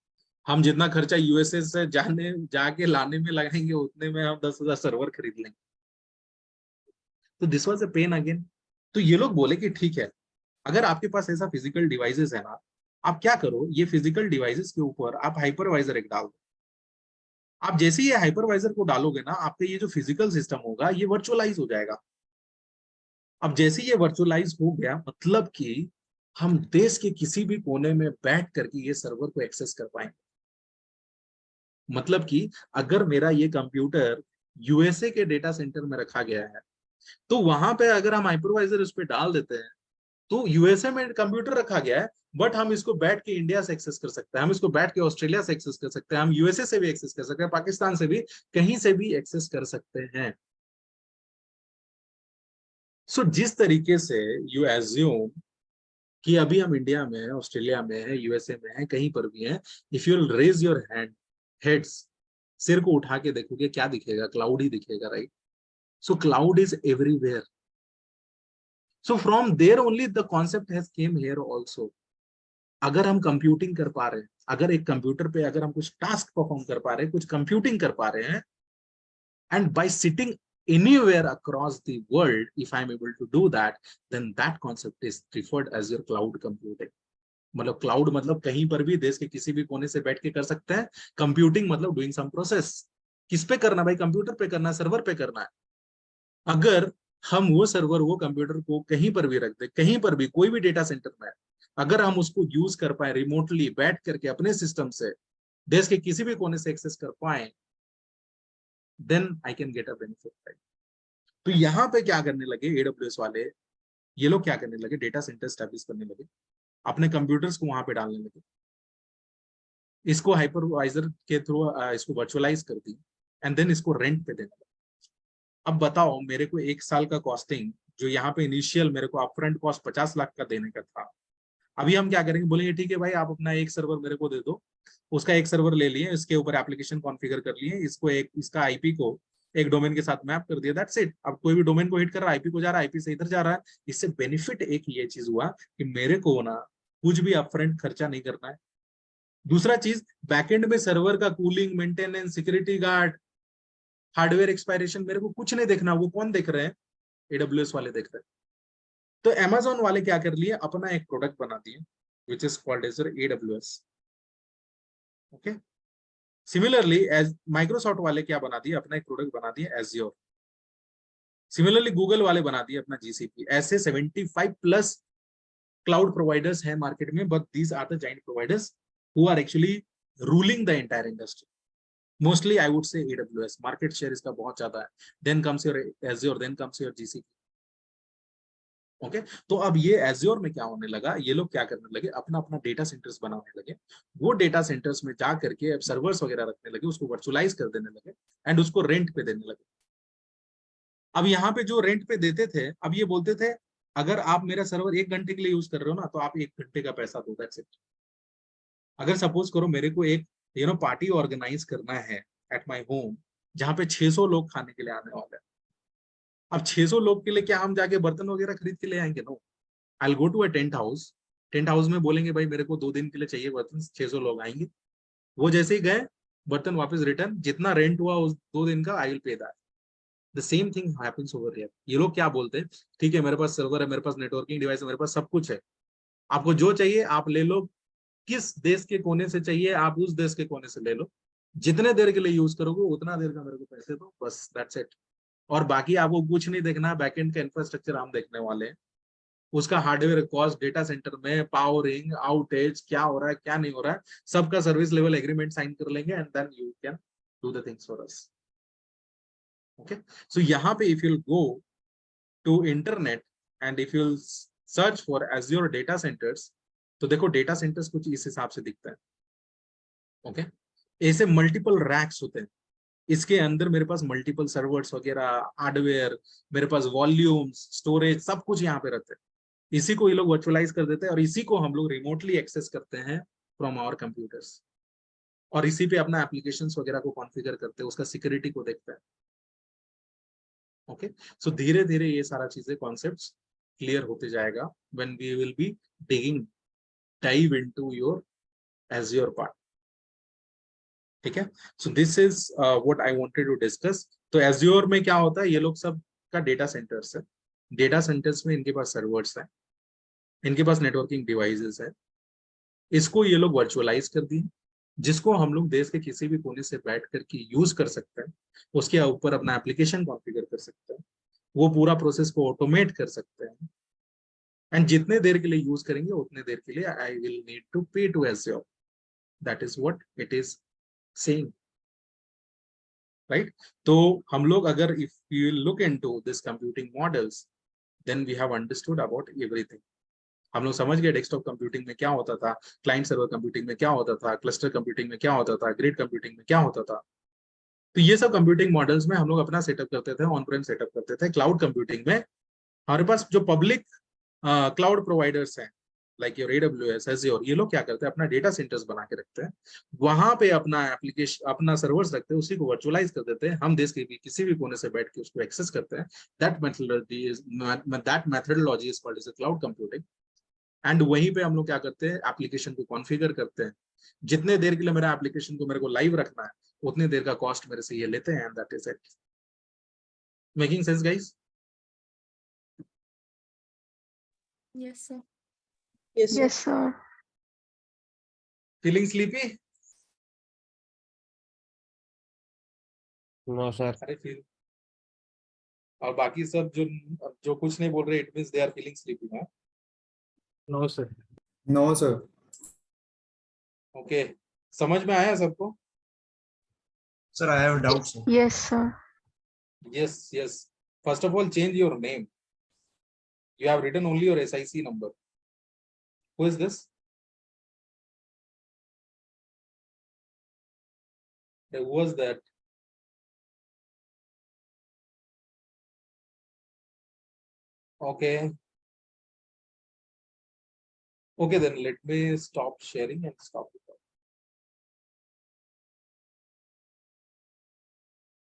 हम जितना खर्चा यूएसए से जाके लाने में लगाएंगे, उतने में हम 10,000 सर्वर खरीद लेंगे। तो this was a pain again. तो ये लोग बोले कि ठीक है, अगर आपके पास ऐसा फिजिकल डिवाइसेस है ना, आप क्या करो, ये फिजिकल डिवाइसेस के ऊपर आप हाइपरवाइजर एक डाल दो। आप जैसे ही ये हाइपरवाइजर को डालोगे ना, आपका ये जो फिजिकल सिस्टम होगा ये वर्चुअलाइज हो जाएगा। अब जैसे ये वर्चुअलाइज हो गया, मतलब कि हम देश के किसी भी कोने में बैठ करके ये सर्वर को एक्सेस कर पाएंगे। मतलब कि अगर मेरा ये कंप्यूटर यूएसए के डेटा सेंटर में रखा गया है, तो वहां पे अगर हम हाइपरवाइजर उस पर डाल देते हैं, तो यूएसए में कंप्यूटर रखा गया है, बट हम इसको बैठ के इंडिया से एक्सेस कर सकते हैं, हम इसको बैठ के ऑस्ट्रेलिया से एक्सेस कर सकते हैं, हम यूएसए से भी एक्सेस कर सकते हैं, पाकिस्तान से भी, कहीं से भी एक्सेस कर सकते हैं। सो जिस तरीके से यू एज्यूम कि अभी हम इंडिया में है, ऑस्ट्रेलिया में है, यूएसए में है, कहीं पर भी है, if you raise your heads, सिर को उठा के देखोगे, क्या दिखेगा? क्लाउड ही दिखेगा, right? So cloud is everywhere. So from there only the concept has came here also. अगर हम कंप्यूटिंग कर पा रहे हैं, अगर एक कंप्यूटर पे अगर हम कुछ टास्क परफॉर्म कर पा रहे हैं, कुछ कंप्यूटिंग कर पा रहे हैं, and bye sitting anywhere across the world, if I'm able to do that, then that concept is referred as your cloud computing. मतलब क्लाउड मतलब कहीं पर भी देश के किसी भी कोने से बैठ के कर सकते हैं। कंप्यूटिंग मतलब डूइंग सम प्रोसेस। किस पे करना भाई? कंप्यूटर पे करना है, सर्वर पे करना है। अगर हम वो सर्वर, वो कंप्यूटर को कहीं पर भी रख दे, कहीं पर भी, कोई भी डेटा सेंटर में, अगर हम उसको यूज कर पाए रिमोटली बैठ करके अपने सिस्टम से, देश के किसी भी कोने से एक्सेस कर पाए, then I can get a benefit, right? तो यहाँ पे क्या करने लगे एडब्ल्यूएस वाले, ये लोग क्या करने लगे, डेटा सेंटर स्टैब्लिश करने लगे, अपने कंप्यूटर्स को वहां पे डालने लगे, इसको हाइपरवाइजर के थ्रू इसको वर्चुअलाइज कर दी, एंड देन इसको रेंट पे देने लगे। अब बताओ, मेरे को 1 साल का कॉस्टिंग, जो यहाँ पे इनिशियल मेरे को अपफ्रंट कॉस्ट 50 लाख का देने का था, अभी हम क्या करेंगे? बोलेंगे ठीक है भाई, आप अपना एक सर्वर मेरे को दे दो। उसका एक सर्वर ले लिए, इसके ऊपर एप्लीकेशन कॉन्फ़िगर कर लिए, इसको एक, इसका आईपी को एक डोमेन के साथ मैप कर दिया, दैट्स इट। अब कोई भी डोमेन को हिट कर रहा है, आईपी को जा रहा है, आईपी से इधर जा रहा है। इससे बेनिफिट एक ये चीज हुआ कि मेरे को ना कुछ भी अपफ्रंट खर्चा नहीं करना है। दूसरा चीज, बैकएंड में सर्वर का cooling, maintenance, security guard, hardware expiration, मेरे को कुछ नहीं देखना। वो कौन देख रहे हैं? एडब्ल्यूएस वाले देख रहे हैं। तो अमेजोन वाले क्या कर लिए, अपना एक प्रोडक्ट बना दिए, which is called as AWS. Okay, similarly as Microsoft वाले क्या बना दिए, अपना एक प्रोडक्ट बना दिए एज्योर। सिमिलरली गूगल वाले बना दिए अपना जीसीपी। ऐसे 75 प्लस क्लाउड प्रोवाइडर्स हैं मार्केट में, but these are the giant providers who are actually ruling the entire industry. Mostly I would say AWS market share इसका बहुत ज्यादा है, then comes your Azure, then comes your GCP. Okay, तो अब ये azure में क्या होने लगा, ये लोग क्या करने लगे, अपना अपना डेटा सेंटर्स बनाने लगे। वो डेटा सेंटर्स में जा करके अब सर्वर्स वगैरह रखने लगे, उसको वर्चुअलाइज कर देने लगे एंड उसको रेंट पे देने लगे। अब यहाँ पे जो रेंट पे देते थे, अब ये बोलते थे अगर आप मेरा सर्वर 1 घंटे के लिए यूज कर रहे हो ना, तो आप 1 घंटे का पैसा दो, दैट्स इट। अगर सपोज करो मेरे को एक पार्टी ऑर्गेनाइज करना है एट माई होम, जहाँ पे 600 लोग खाने के लिए आने वाले हैं। अब 600 लोग के लिए क्या हम जाके बर्तन वगैरह खरीद के ले आएंगे? No, I go to a tent house, tent house में बोलेंगे भाई मेरे को 2 दिन के लिए चाहिए बर्तन, 600 लोग आएंगे, वो जैसे ही गए बर्तन वापस रिटर्न, जितना रेंट हुआ उस 2 दिन का I will pay that. The same thing happens over here. ये लोग क्या बोलते हैं, ठीक है मेरे पास सर्वर है, मेरे पास नेटवर्किंग डिवाइस है, मेरे पास सब कुछ है, आपको जो चाहिए आप ले लो, किस देश के कोने से चाहिए आप उस देश के कोने से ले लो, जितने देर के लिए यूज करोगे उतना देर का मेरे को पैसे दो, बस दैट्स इट। और बाकी आपको कुछ नहीं देखना, बैकएंड का इंफ्रास्ट्रक्चर हम देखने वाले हैं, उसका हार्डवेयर कॉस्ट, डेटा सेंटर में पावरिंग, आउटेज क्या हो रहा है क्या नहीं हो रहा है, सबका सर्विस लेवल एग्रीमेंट साइन कर लेंगे and then you can do the things for us. Okay, so यहाँ पे if you go to internet and if you search for Azure data centers, तो देखो डेटा सेंटर्स कुछ इस हिसाब से दिखता है। ओके, ऐसे मल्टीपल रैक्स होते हैं, इसके अंदर मेरे पास मल्टीपल सर्वर्स वगैरह, हार्डवेयर, मेरे पास वॉल्यूम्स, स्टोरेज, सब कुछ यहाँ पे रहते हैं। इसी को ये लोग वर्चुअलाइज कर देते हैं और इसी को हम लोग रिमोटली एक्सेस करते हैं फ्रॉम आवर कंप्यूटर्स, और इसी पे अपना एप्लीकेशंस वगैरह को कॉन्फ़िगर करते हैं, उसका सिक्योरिटी को देखते हैं। ओके, सो धीरे धीरे ये सारा चीजें कॉन्सेप्ट्स क्लियर होते जाएगा when we will be digging dive into your Azure part. ठीक है, so this is what I wanted to discuss. तो एज्योर में क्या होता है, ये लोग सब का डेटा सेंटर्स है, डेटा सेंटर्स में इनके पास सर्वर्स है, इनके पास नेटवर्किंग डिवाइसेस है, इसको ये लोग वर्चुअलाइज कर दिए, जिसको हम लोग देश के किसी भी कोने से बैठ करके यूज कर सकते हैं, उसके ऊपर अपना एप्लीकेशन कॉन्फ़िगर कर सकते हैं, वो पूरा प्रोसेस को ऑटोमेट कर सकते हैं, एंड जितने देर के लिए यूज करेंगे उतने देर के लिए I will need to pay to Azure. That is what it is saying, right? तो हम लोग अगर if you look into this computing models, then we have understood about everything. हम लोग समझ गए डेस्कटॉप कंप्यूटिंग में क्या होता था, क्लाइंट सर्वर कंप्यूटिंग में क्या होता था, क्लस्टर कंप्यूटिंग में क्या होता था, ग्रिड कंप्यूटिंग में क्या होता था। तो ये सब कंप्यूटिंग मॉडल्स में हम लोग अपना सेटअप करते थे, ऑन प्रेम सेटअप करते थे। क्लाउड कंप्यूटिंग में हमारे पास जो पब्लिक क्लाउड प्रोवाइडर्स हैं लाइक योर AWS, Azure, ये लोग क्या करते हैं, अपना डेटा सेंटर्स बना के रखते हैं, वहां पे अपना एप्लीकेशन, अपना सर्वर्स रखते हैं, उसी को वर्चुअलाइज कर देते हैं, हम देश के भी किसी भी कोने से बैठ के उसको एक्सेस करते हैं। That methodology is called as cloud computing. And वहीं पे हम लोग क्या करते हैं, एप्लीकेशन को कॉन्फ़िगर करते हैं, जितने देर के लिए मेरा एप्लीकेशन को मेरे को लाइव रखना है उतने देर का कॉस्ट मेरे से ये लेते हैं, and that is it. Making sense guys? Yes, sir. Yes, sir. Yes, sir. Feeling sleepy? No, sir. अरे फील, और बाकी सब जो जो कुछ नहीं बोल रहे, it means they are feeling sleepy ना? No, sir. No, sir. Okay, समझ में आया सबको? Sir, I have a doubt, sir. Yes, sir. Yes, yes. First of all, change your name. You have written only your SIC number. Who is this? Who was that? Okay. Okay, then let me stop sharing and stop.